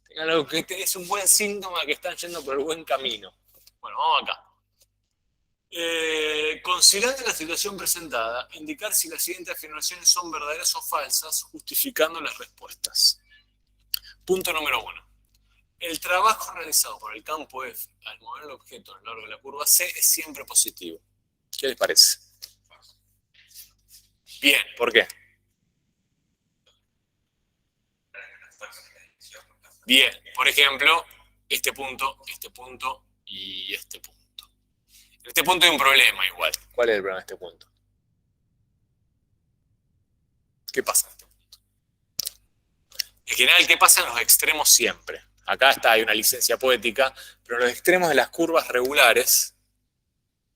Tengan que es un buen síntoma que están yendo por el buen camino. Bueno, vamos acá. Considerando la situación presentada, indicar si las siguientes afirmaciones son verdaderas o falsas, justificando las respuestas. Punto número 1. El trabajo realizado por el campo F al mover el objeto a lo largo de la curva C es siempre positivo. ¿Qué les parece? Bien, ¿por qué? Bien, por ejemplo, este punto y este punto. En este punto hay un problema igual. ¿Cuál es el problema de este punto? ¿Qué pasa en este punto? En general, ¿qué pasa en los extremos siempre? Acá hay una licencia poética, pero en los extremos de las curvas regulares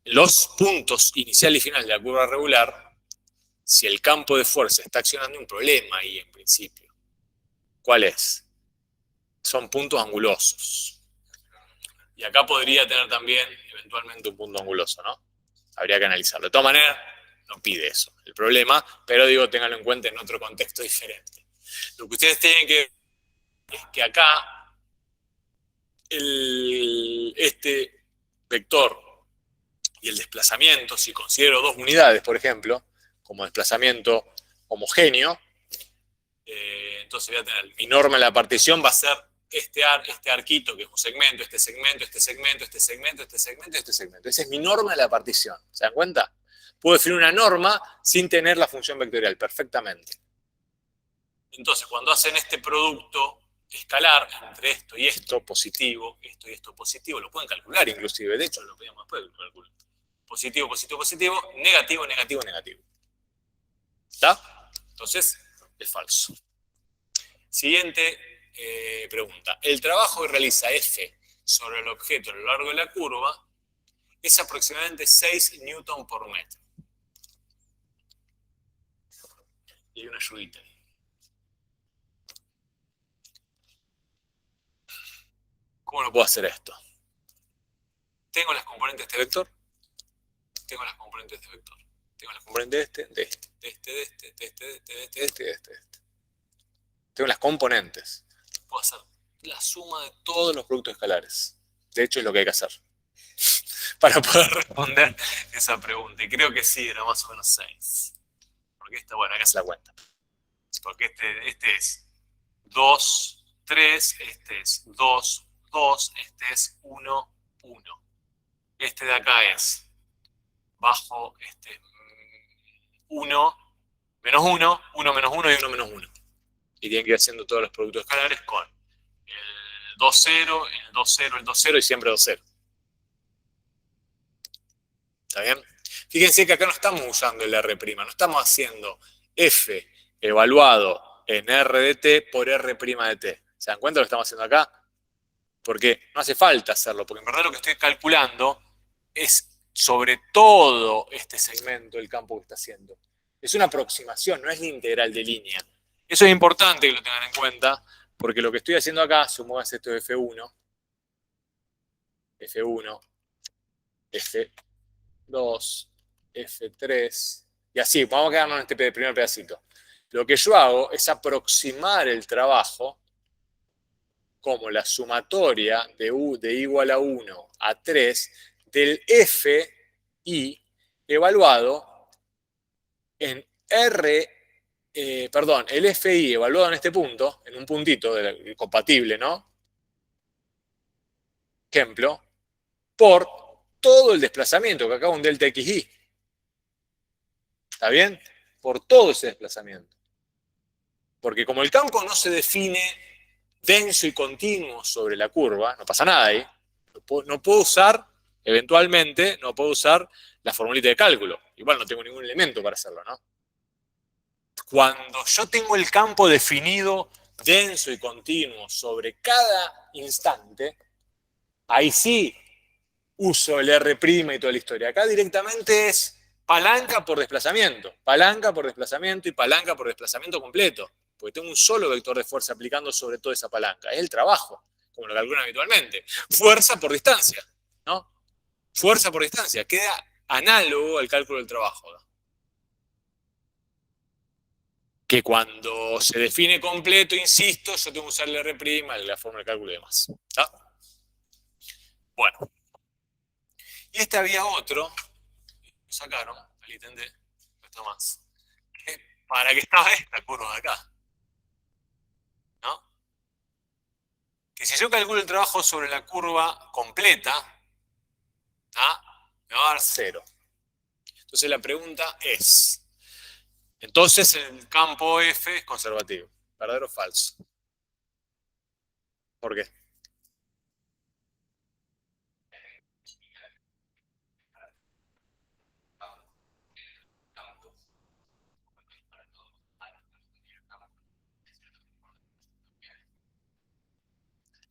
los puntos inicial y final de la curva regular, si el campo de fuerza está accionando, un problema ahí en principio. ¿Cuál es? Son puntos angulosos. Y acá podría tener también eventualmente un punto anguloso, ¿no? Habría que analizarlo. De todas maneras, no pide eso el problema, pero digo, ténganlo en cuenta en otro contexto diferente. Lo que ustedes tienen que ver es que acá este vector y el desplazamiento, si considero dos unidades, por ejemplo, como desplazamiento homogéneo, entonces voy a tener mi norma en la partición va a ser este arquito, que es un segmento, este segmento, este segmento, este segmento, este segmento, este segmento. Esa es mi norma de la partición. ¿Se dan cuenta? Puedo definir una norma sin tener la función vectorial, perfectamente. Entonces, cuando hacen este producto escalar entre esto y esto positivo, esto y esto positivo, lo pueden calcular inclusive, de hecho lo podemos después calcular. Positivo, positivo, positivo, negativo, negativo, negativo. ¿Está? Entonces, es falso. Siguiente pregunta. El trabajo que realiza F sobre el objeto a lo largo de la curva es aproximadamente 6 newton por metro. Y hay una ayudita. ¿Cómo lo puedo hacer esto? Tengo las componentes de este vector. Tengo las componentes de este vector. Tengo las componentes de este, de este, de este, de este, de este, de este, de este, de este, de este, de este. Tengo las componentes. Puedo hacer la suma de todos los productos escalares. De hecho, es lo que hay que hacer para poder responder esa pregunta. Y creo que sí, era más o menos 6. Porque esta, bueno, acá se la cuenta. Porque este es 2, 3, este es 2, 2, este es 1, 1. Este de acá es bajo 1, menos 1, 1 menos 1 y 1 menos 1. Y tienen que ir haciendo todos los productos escalares con el 2, 0, el 2, 0, el 2, 0 y siempre 2, 0. ¿Está bien? Fíjense que acá no estamos usando el R', no estamos haciendo F evaluado en R de T por R' de T. ¿Se dan cuenta de lo que estamos haciendo acá? Porque no hace falta hacerlo, porque en verdad lo que estoy calculando es sobre todo este segmento del campo que está haciendo. Es una aproximación, no es la integral de línea. Eso es importante que lo tengan en cuenta, porque lo que estoy haciendo acá, supongamos esto es F1, F1, F2, F3, y así, vamos a quedarnos en este primer pedacito. Lo que yo hago es aproximar el trabajo como la sumatoria de U de igual a 1 a 3 del FI evaluado en R, el FI evaluado en este punto, en un puntito compatible, ¿no? Ejemplo, por todo el desplazamiento, que acá es un delta XY. ¿Está bien? Por todo ese desplazamiento. Porque como el campo no se define denso y continuo sobre la curva, no pasa nada ahí. No puedo usar, eventualmente, no puedo usar la formulita de cálculo. Igual no tengo ningún elemento para hacerlo, ¿no? Cuando yo tengo el campo definido denso y continuo sobre cada instante, ahí sí uso el R' y toda la historia. Acá directamente es palanca por desplazamiento y palanca por desplazamiento completo. Porque tengo un solo vector de fuerza aplicando sobre toda esa palanca. Es el trabajo, como lo calculan habitualmente. Fuerza por distancia, ¿no? Fuerza por distancia. Queda análogo al cálculo del trabajo, ¿no? Que cuando se define completo, insisto, yo tengo que usar el R', la forma de cálculo y demás. ¿Está? Bueno. Y este había otro, lo sacaron, al ítem D, no está más. ¿Para qué estaba esta curva de acá? ¿No? Que si yo calculo el trabajo sobre la curva completa, me va a dar 0. Entonces la pregunta es, entonces el campo F es conservativo, ¿verdadero o falso? ¿Por qué?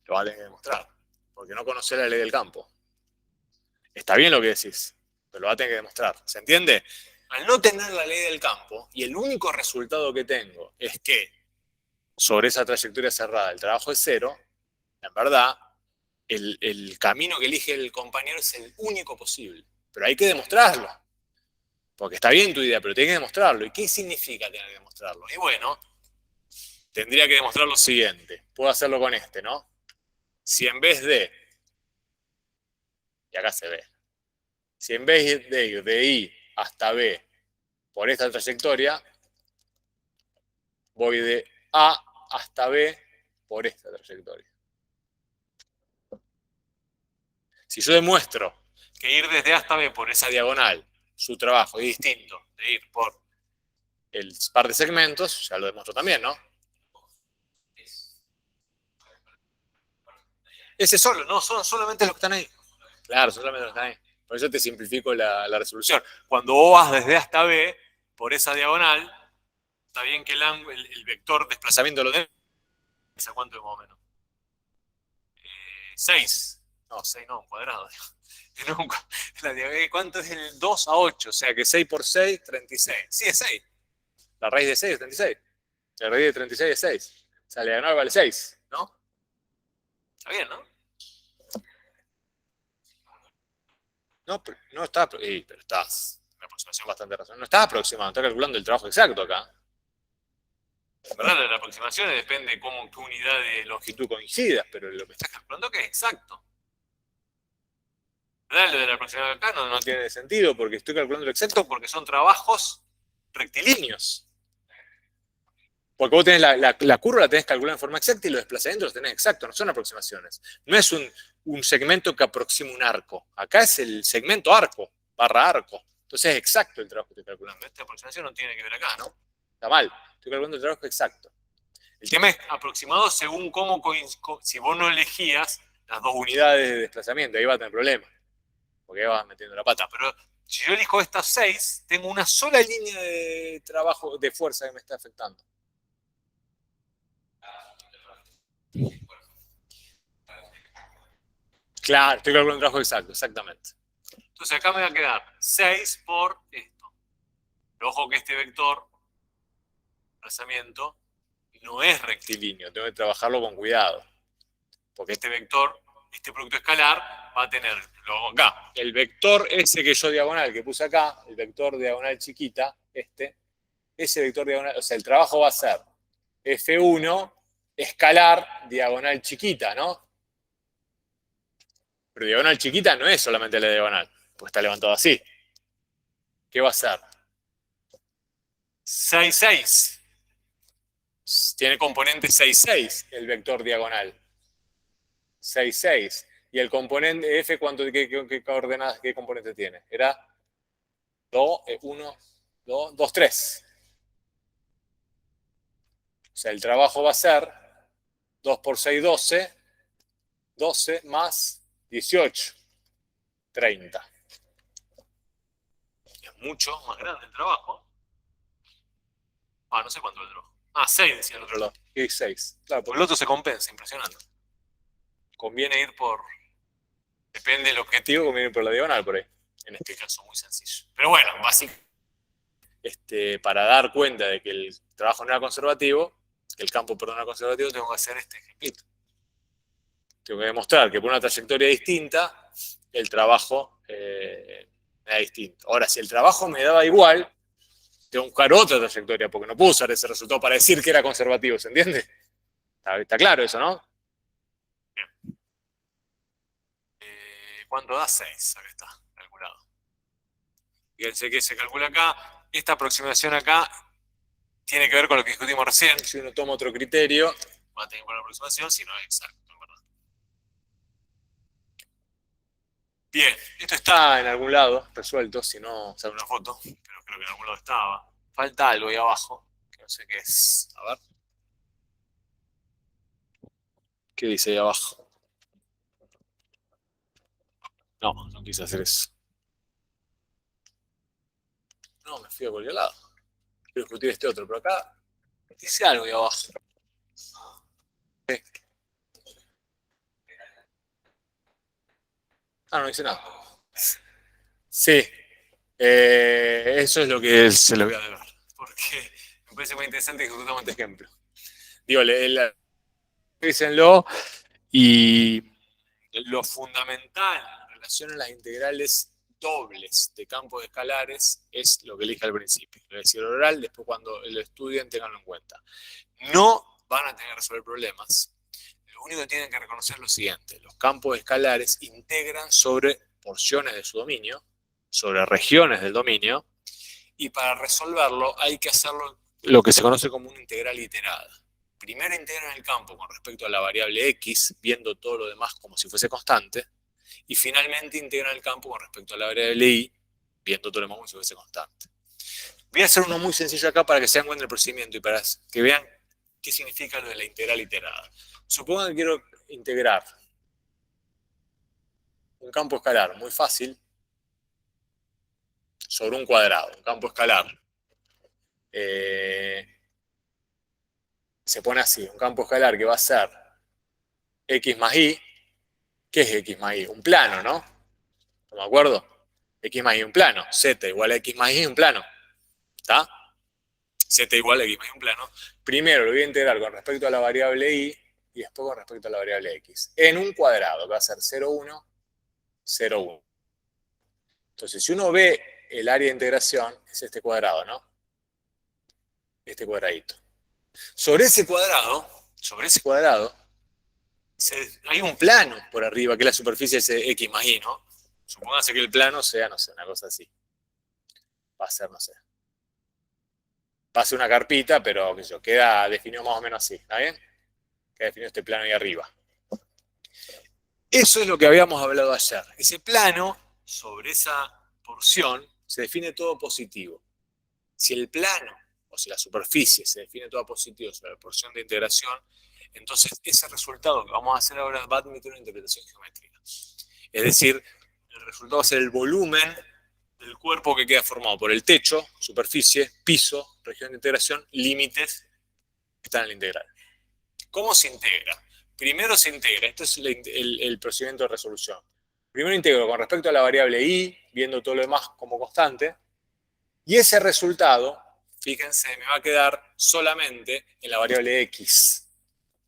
Lo vas a tener que demostrar, porque no conocés la ley del campo. Está bien lo que decís, Pero lo va a tener que demostrar. ¿Se entiende? Al no tener la ley del campo, y el único resultado que tengo es que sobre esa trayectoria cerrada el trabajo es cero, en verdad, el camino que elige el compañero es el único posible. Pero hay que demostrarlo. Porque está bien tu idea, pero tienes que demostrarlo. ¿Y qué significa tener que demostrarlo? Y bueno, tendría que demostrar lo siguiente. Puedo hacerlo con este, ¿no? Si en vez de, y acá se ve, si en vez de ir de I hasta B por esta trayectoria, voy de A hasta B por esta trayectoria. Si yo demuestro que ir desde A hasta B por esa diagonal, su trabajo es distinto de ir por el par de segmentos, ya lo demuestro también, ¿no? Ese solo, no, son solamente los que están ahí. Claro, solamente los que están ahí. Por eso te simplifico la resolución. Cuando vos vas desde A hasta B, por esa diagonal, está bien que el vector desplazamiento lo tenés. ¿A cuánto es más o menos? 6. No, 6 no, un cuadrado. ¿Cuánto es el 2 a 8? O sea que 6 por 6, 36. Sí, es 6. La raíz de 6 es 36. La raíz de 36 es 6. O sea, la diagonal vale 6, ¿no? Está bien, ¿no? No, no está, pero estás. Una aproximación bastante razonable. No estás aproximando, estás calculando el trabajo exacto acá. En verdad, la aproximación depende de qué unidad de longitud coincidas, pero lo que estás calculando que es exacto. ¿Verdad? Lo de la aproximación acá no tiene sentido porque estoy calculando lo exacto porque son trabajos rectilíneos. Porque vos tenés la curva la tenés calculada en forma exacta y los desplazamientos los tenés exactos, no son aproximaciones. No es un segmento que aproxima un arco. Acá es el segmento arco, barra arco. Entonces es exacto el trabajo que estoy calculando. Esta aproximación no tiene que ver acá, ¿no? Está mal. Estoy calculando el trabajo exacto. El tema es aproximado según si vos no elegías las dos unidades de desplazamiento, ahí va a tener problemas. Porque ahí vas metiendo la pata. Pero si yo elijo estas 6, tengo una sola línea de trabajo, de fuerza que me está afectando. Claro, estoy calculando el trabajo exacto, exactamente. Entonces acá me va a quedar 6 por esto. Pero ojo que este vector, desplazamiento, no es rectilíneo, tengo que trabajarlo con cuidado. Porque este vector, este producto escalar, va a tener acá. El vector ese que yo diagonal, que puse acá, el vector diagonal chiquita, ese vector diagonal, o sea, el trabajo va a ser F1 escalar diagonal chiquita, ¿no? Pero diagonal chiquita no es solamente la diagonal, pues está levantado así. ¿Qué va a ser? 6, 6. Tiene componente 6, 6 el vector diagonal. 6, 6. Y el componente F, ¿qué coordenadas, qué componente tiene? Era 2, 1, 2, 2, 3. O sea, el trabajo va a ser 2 por 6, 12. 12 más 18. 30. Es mucho más grande el trabajo. No sé cuánto el trabajo. 6 decía el otro lado. Y 6. Claro, porque el otro se compensa, impresionante. Conviene ir por. Depende del objetivo, conviene ir por la diagonal por ahí. En este caso, muy sencillo. Pero bueno, básicamente, para dar cuenta de que el trabajo no era conservativo, que el campo, perdón, era conservativo, tengo que hacer este ejemplito. Tengo que demostrar que por una trayectoria distinta, el trabajo era distinto. Ahora, si el trabajo me daba igual, tengo que buscar otra trayectoria, porque no puedo usar ese resultado para decir que era conservativo, ¿se entiende? Está claro eso, ¿no? Bien. ¿Cuánto da? 6, acá está, calculado. Fíjense que se calcula acá, esta aproximación acá tiene que ver con lo que discutimos recién. Si uno toma otro criterio, va a tener buena aproximación, si no es exacto, en verdad. Bien, esto está en algún lado resuelto, si no sale una foto, pero creo que en algún lado estaba. Falta algo ahí abajo, que no sé qué es. A ver. ¿Qué dice ahí abajo? No quise hacer eso. No, me fui a cualquier lado. Quiero discutir este otro, pero acá dice algo ahí abajo. No dice nada. Sí, Eso es lo que se lo voy a deber, porque me parece muy interesante que ejecutamos este ejemplo. Digo, revísenlo, y lo fundamental en relación a las integrales dobles de campos escalares es lo que dije al principio. Lo voy a decir oral, después cuando lo estudien tenganlo en cuenta. No van a tener que resolver problemas. Lo único que tienen que reconocer es lo siguiente: los campos escalares integran sobre porciones de su dominio, sobre regiones del dominio, y para resolverlo hay que hacerlo lo que se conoce como una integral iterada. Primero integran el campo con respecto a la variable x, viendo todo lo demás como si fuese constante, y finalmente integran el campo con respecto a la variable y, viendo todo lo demás como si fuese constante. Voy a hacer uno muy sencillo acá para que se den cuenta del procedimiento y para que vean qué significa lo de la integral iterada. Supongo que quiero integrar un campo escalar muy fácil sobre un cuadrado, un campo escalar. Se pone así, un campo escalar que va a ser x más y. ¿Qué es x más y? Un plano, ¿no? ¿No me acuerdo? X más y un plano. Z igual a x más y un plano. ¿Está? Z igual a x más y un plano. Primero lo voy a integrar con respecto a la variable y después con respecto a la variable x. En un cuadrado, que va a ser 0, 1, 0, 1. Entonces, si uno ve el área de integración, es este cuadrado, ¿no? Este cuadradito. Sobre ese cuadrado, hay un plano por arriba, que es la superficie de x más y, ¿no? Supóngase que el plano sea, no sé, una cosa así. Va a ser, no sé. Va a ser una carpita, pero qué sé yo, queda definido más o menos así, ¿está bien? Queda definido este plano ahí arriba. Eso es lo que habíamos hablado ayer. Ese plano, sobre esa porción, se define todo positivo. Si el plano, o si la superficie se define toda positivo sobre la porción de integración, entonces ese resultado que vamos a hacer ahora va a admitir una interpretación geométrica. Es decir, el resultado va a ser el volumen del cuerpo que queda formado por el techo, superficie, piso, región de integración, límites que están en la integral. ¿Cómo se integra? Primero se integra, esto es el procedimiento de resolución. Primero integro con respecto a la variable y, viendo todo lo demás como constante, y ese resultado, fíjense, me va a quedar solamente en la variable x,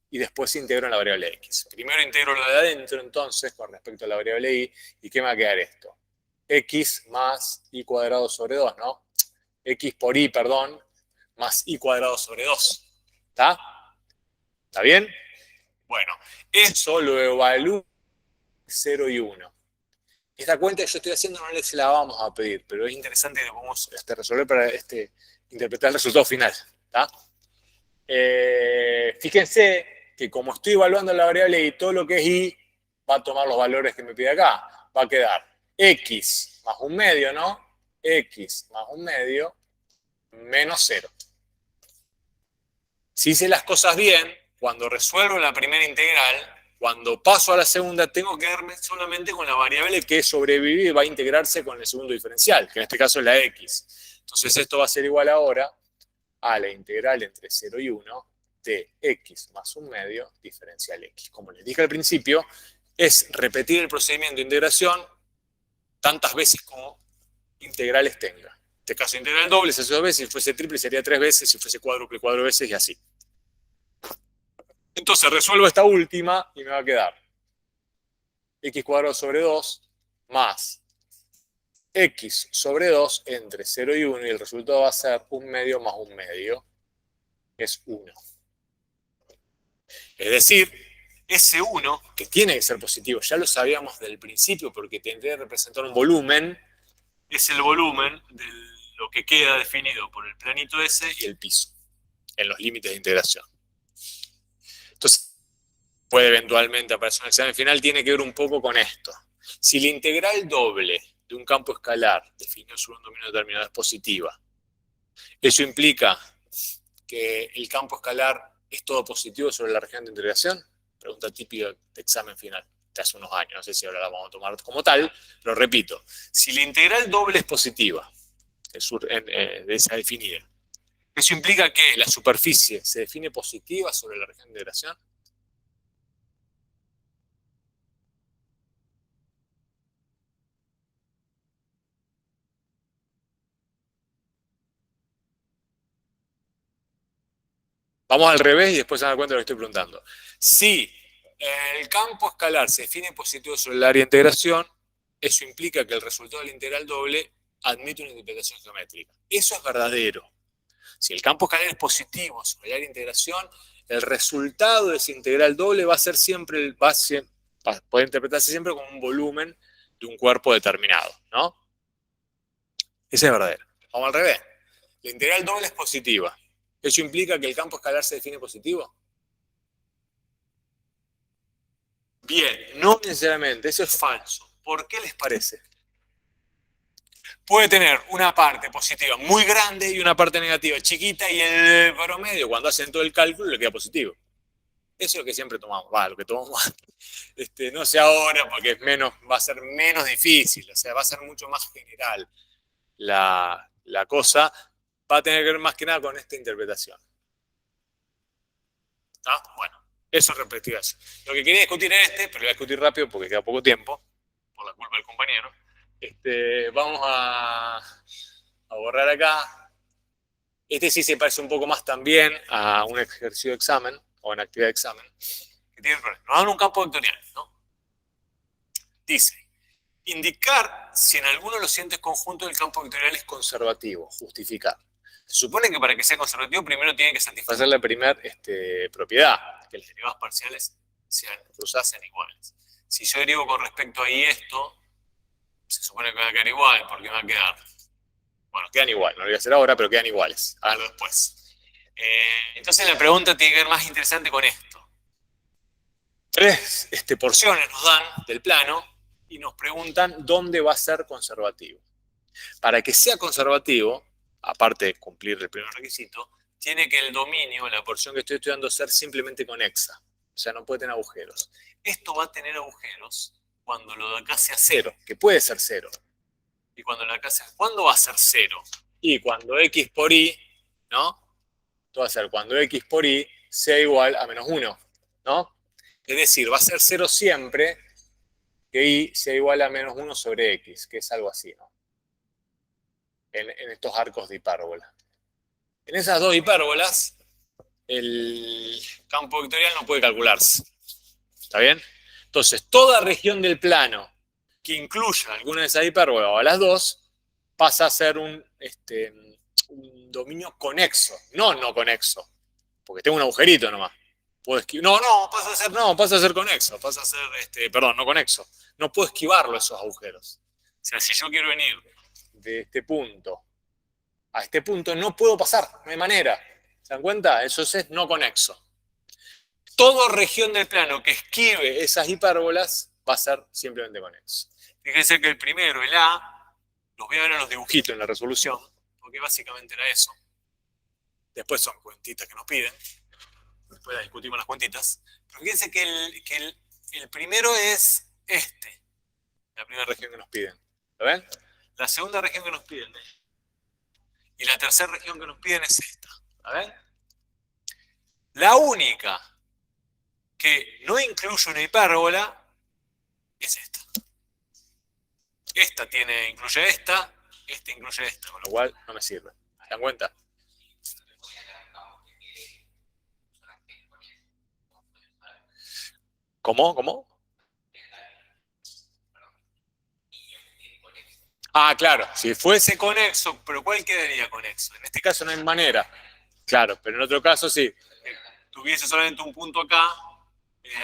y después integro en la variable x. Primero integro lo de adentro, entonces, con respecto a la variable y ¿qué me va a quedar esto? X más y cuadrado sobre 2, ¿no? X por y, perdón, más y cuadrado sobre 2. ¿Está? ¿Está bien? Bueno, eso lo evalúo 0 y 1. Esta cuenta que yo estoy haciendo no se la vamos a pedir, pero es interesante que lo podamos resolver para interpretar el resultado final. ¿Está? Fíjense que como estoy evaluando la variable y todo lo que es y, va a tomar los valores que me pide acá. Va a quedar x más un medio, ¿no? X más un medio menos 0. Si hice las cosas bien, cuando resuelvo la primera integral, cuando paso a la segunda, tengo que quedarme solamente con la variable que sobrevive y va a integrarse con el segundo diferencial, que en este caso es la x. Entonces esto va a ser igual ahora a la integral entre 0 y 1 de x más un medio diferencial x. Como les dije al principio, es repetir el procedimiento de integración tantas veces como integrales tenga. En este caso, integral doble se hace 2 veces, si fuese triple sería 3 veces, si fuese cuádruple 4 veces y así. Entonces resuelvo esta última y me va a quedar x cuadrado sobre 2 más x sobre 2 entre 0 y 1, y el resultado va a ser un medio más un medio, que es 1. Es decir, ese 1, que tiene que ser positivo, ya lo sabíamos del principio porque tendría que representar un volumen, es el volumen de lo que queda definido por el planito S y el piso, en los límites de integración. Entonces, puede eventualmente aparecer un examen final, tiene que ver un poco con esto. Si la integral doble de un campo escalar definido sobre un dominio determinado es positiva, ¿eso implica que el campo escalar es todo positivo sobre la región de integración? Pregunta típica de examen final de hace unos años, no sé si ahora la vamos a tomar como tal, pero repito, si la integral doble es positiva, de esa definida, ¿eso implica que la superficie se define positiva sobre la región de integración? Vamos al revés y después se dan cuenta de lo que estoy preguntando. Si el campo escalar se define positivo sobre el área de integración, eso implica que el resultado de la integral doble admite una interpretación geométrica. Eso es verdadero. Si el campo escalar es positivo sobre el área de integración, el resultado de esa integral doble va a ser siempre, va a poder interpretarse siempre como un volumen de un cuerpo determinado, ¿no? Ese es verdadero. Vamos al revés. La integral doble es positiva. ¿Eso implica que el campo escalar se define positivo? Bien, no necesariamente, eso es falso. ¿Por qué les parece? Puede tener una parte positiva muy grande y una parte negativa chiquita y el promedio, cuando hacen todo el cálculo, le queda positivo. Eso es lo que siempre tomamos, lo que tomamos antes. No sé ahora porque es menos, va a ser menos difícil, o sea, va a ser mucho más general la cosa, va a tener que ver más que nada con esta interpretación. ¿Está? Bueno, eso respecto a eso. Lo que quería discutir es pero lo voy a discutir rápido porque queda poco tiempo, por la culpa del compañero. Vamos a borrar acá. Sí se parece un poco más también a un ejercicio de examen o una actividad de examen. Que tiene el problema. Nos dan un campo vectorial, ¿no? Dice, indicar si en alguno de los siguientes conjuntos el campo vectorial es conservativo, justificar. Se supone que para que sea conservativo primero tiene que satisfacer la primera propiedad, que las derivadas parciales sean cruzadas, sean iguales. Si yo derivo con respecto a y esto, se supone que va a quedar igual, porque va a quedar... Bueno, quedan igual, no lo voy a hacer ahora, pero quedan iguales. Háganlo después. Entonces la pregunta tiene que ver más interesante con esto. Tres porciones nos dan del plano y nos preguntan dónde va a ser conservativo. Para que sea conservativo, aparte de cumplir el primer requisito, tiene que el dominio, la porción que estoy estudiando, ser simplemente conexa. O sea, no puede tener agujeros. Esto va a tener agujeros cuando lo de acá sea cero, que puede ser cero. Y cuando lo de acá sea... ¿Cuándo va a ser cero? Y cuando x por y, ¿no? Esto va a ser cuando x por y sea igual a menos 1, ¿no? Es decir, va a ser cero siempre que y sea igual a menos 1 sobre x, que es algo así, ¿no? En estos arcos de hipérbola. En esas dos hipérbolas, el campo vectorial no puede calcularse. ¿Está bien? Entonces, toda región del plano que incluya alguna de esas hipérbolas o a las dos, pasa a ser un dominio conexo, no conexo, porque tengo un agujerito nomás. Pasa a ser conexo, pasa a ser, no conexo. No puedo esquivarlo esos agujeros. O sea, si yo quiero venir de este punto a este punto, no puedo pasar, no hay manera. ¿Se dan cuenta? Eso es no conexo. Toda región del plano que esquive esas hipérbolas va a ser simplemente conexo. Fíjense que el primero, el A, los voy a ver en los dibujitos en la resolución, porque básicamente era eso. Después son cuentitas que nos piden. Después discutimos las cuentitas. Pero fíjense que el primero es la primera región que nos piden. ¿Lo ven? La segunda región que nos piden es y la tercera región que nos piden es esta. ¿La ven? La única que no incluye una hipérbola es esta. Esta incluye esta incluye esta, con lo cual no me sirve. ¿Se dan cuenta? ¿Cómo? Ah, claro, si fuese conexo, pero ¿cuál quedaría conexo? En este caso no hay manera. Claro, pero en otro caso sí. Tuviese solamente un punto acá,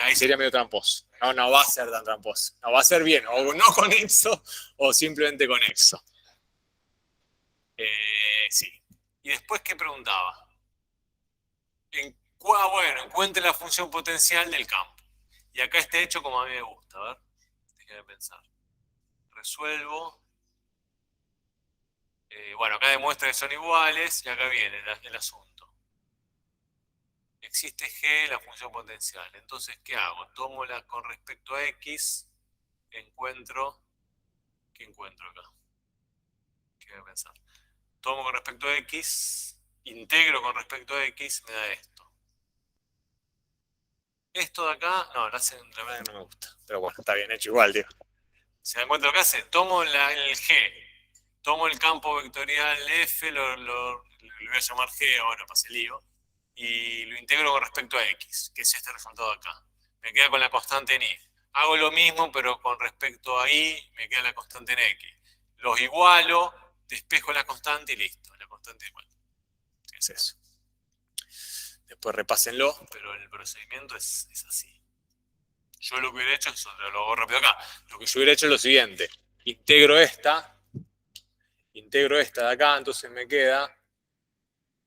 ahí sería medio tramposo. No va a ser tan tramposo. No va a ser bien, o no conexo, o simplemente conexo. Sí. ¿Y después qué preguntaba? Bueno, encuentre la función potencial del campo. Y acá está hecho como a mí me gusta. A ver, déjame pensar. Resuelvo. Bueno, acá demuestra que son iguales y acá viene el asunto. Existe G, la función potencial. Entonces, ¿qué hago? Tomo con respecto a X, ¿qué encuentro acá? ¿Qué voy a pensar? Tomo con respecto a X, integro con respecto a X, me da esto. Esto de acá, no, la verdad que no me gusta. Pero bueno, está bien hecho igual, tío. ¿Se dan cuenta lo que hace? Tomo el G, tomo el campo vectorial F, lo voy a llamar G ahora, para ese lío, y lo integro con respecto a x, que es este resultado acá. Me queda con la constante en y. Hago lo mismo, pero con respecto a y, me queda la constante en x. Los igualo, despejo la constante y listo. La constante igual. Es eso. Después repásenlo, pero el procedimiento es así. Yo lo que hubiera hecho, eso lo hago rápido acá. Lo que yo hubiera hecho es lo siguiente. Integro esta de acá, entonces me queda,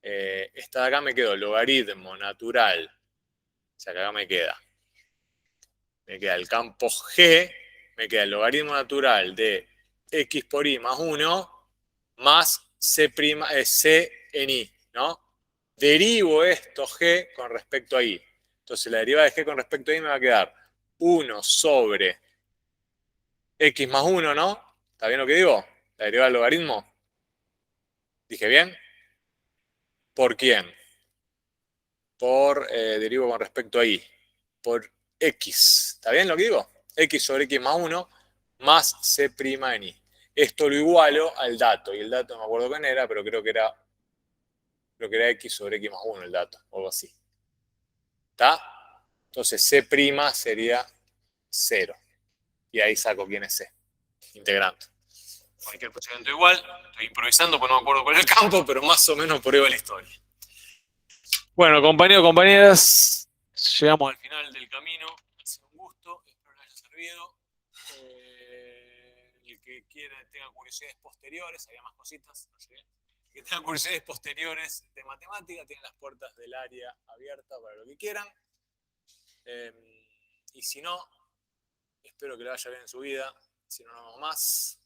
esta de acá me quedó logaritmo natural. O sea que acá me queda el campo G, me queda el logaritmo natural de x por y más 1 más c en y, ¿no? Derivo esto G con respecto a y. Entonces la derivada de G con respecto a y me va a quedar 1 sobre x más 1, ¿no? ¿Está bien lo que digo? La derivada del logaritmo. ¿Dije bien? ¿Por quién? Por derivo con respecto a y. Por x. ¿Está bien lo que digo? X sobre x más 1 más c' en y. Esto lo igualo al dato. Y el dato no me acuerdo quién era, pero creo que era x sobre x más 1 el dato. O algo así. ¿Está? Entonces c' sería 0. Y ahí saco quién es c. Integrando. Cualquier procedimiento igual. Estoy improvisando porque no me acuerdo cuál es el campo, pero más o menos por ahí va la historia. Bueno, compañeros, compañeras, llegamos al final del camino. Ha sido un gusto, espero les haya servido. El que quiera, tenga curiosidades posteriores, había más cositas, no sé. El que tenga curiosidades posteriores de matemática, tiene las puertas del área abiertas para lo que quieran. Y si no, espero que le vaya bien en su vida. Si no, no más.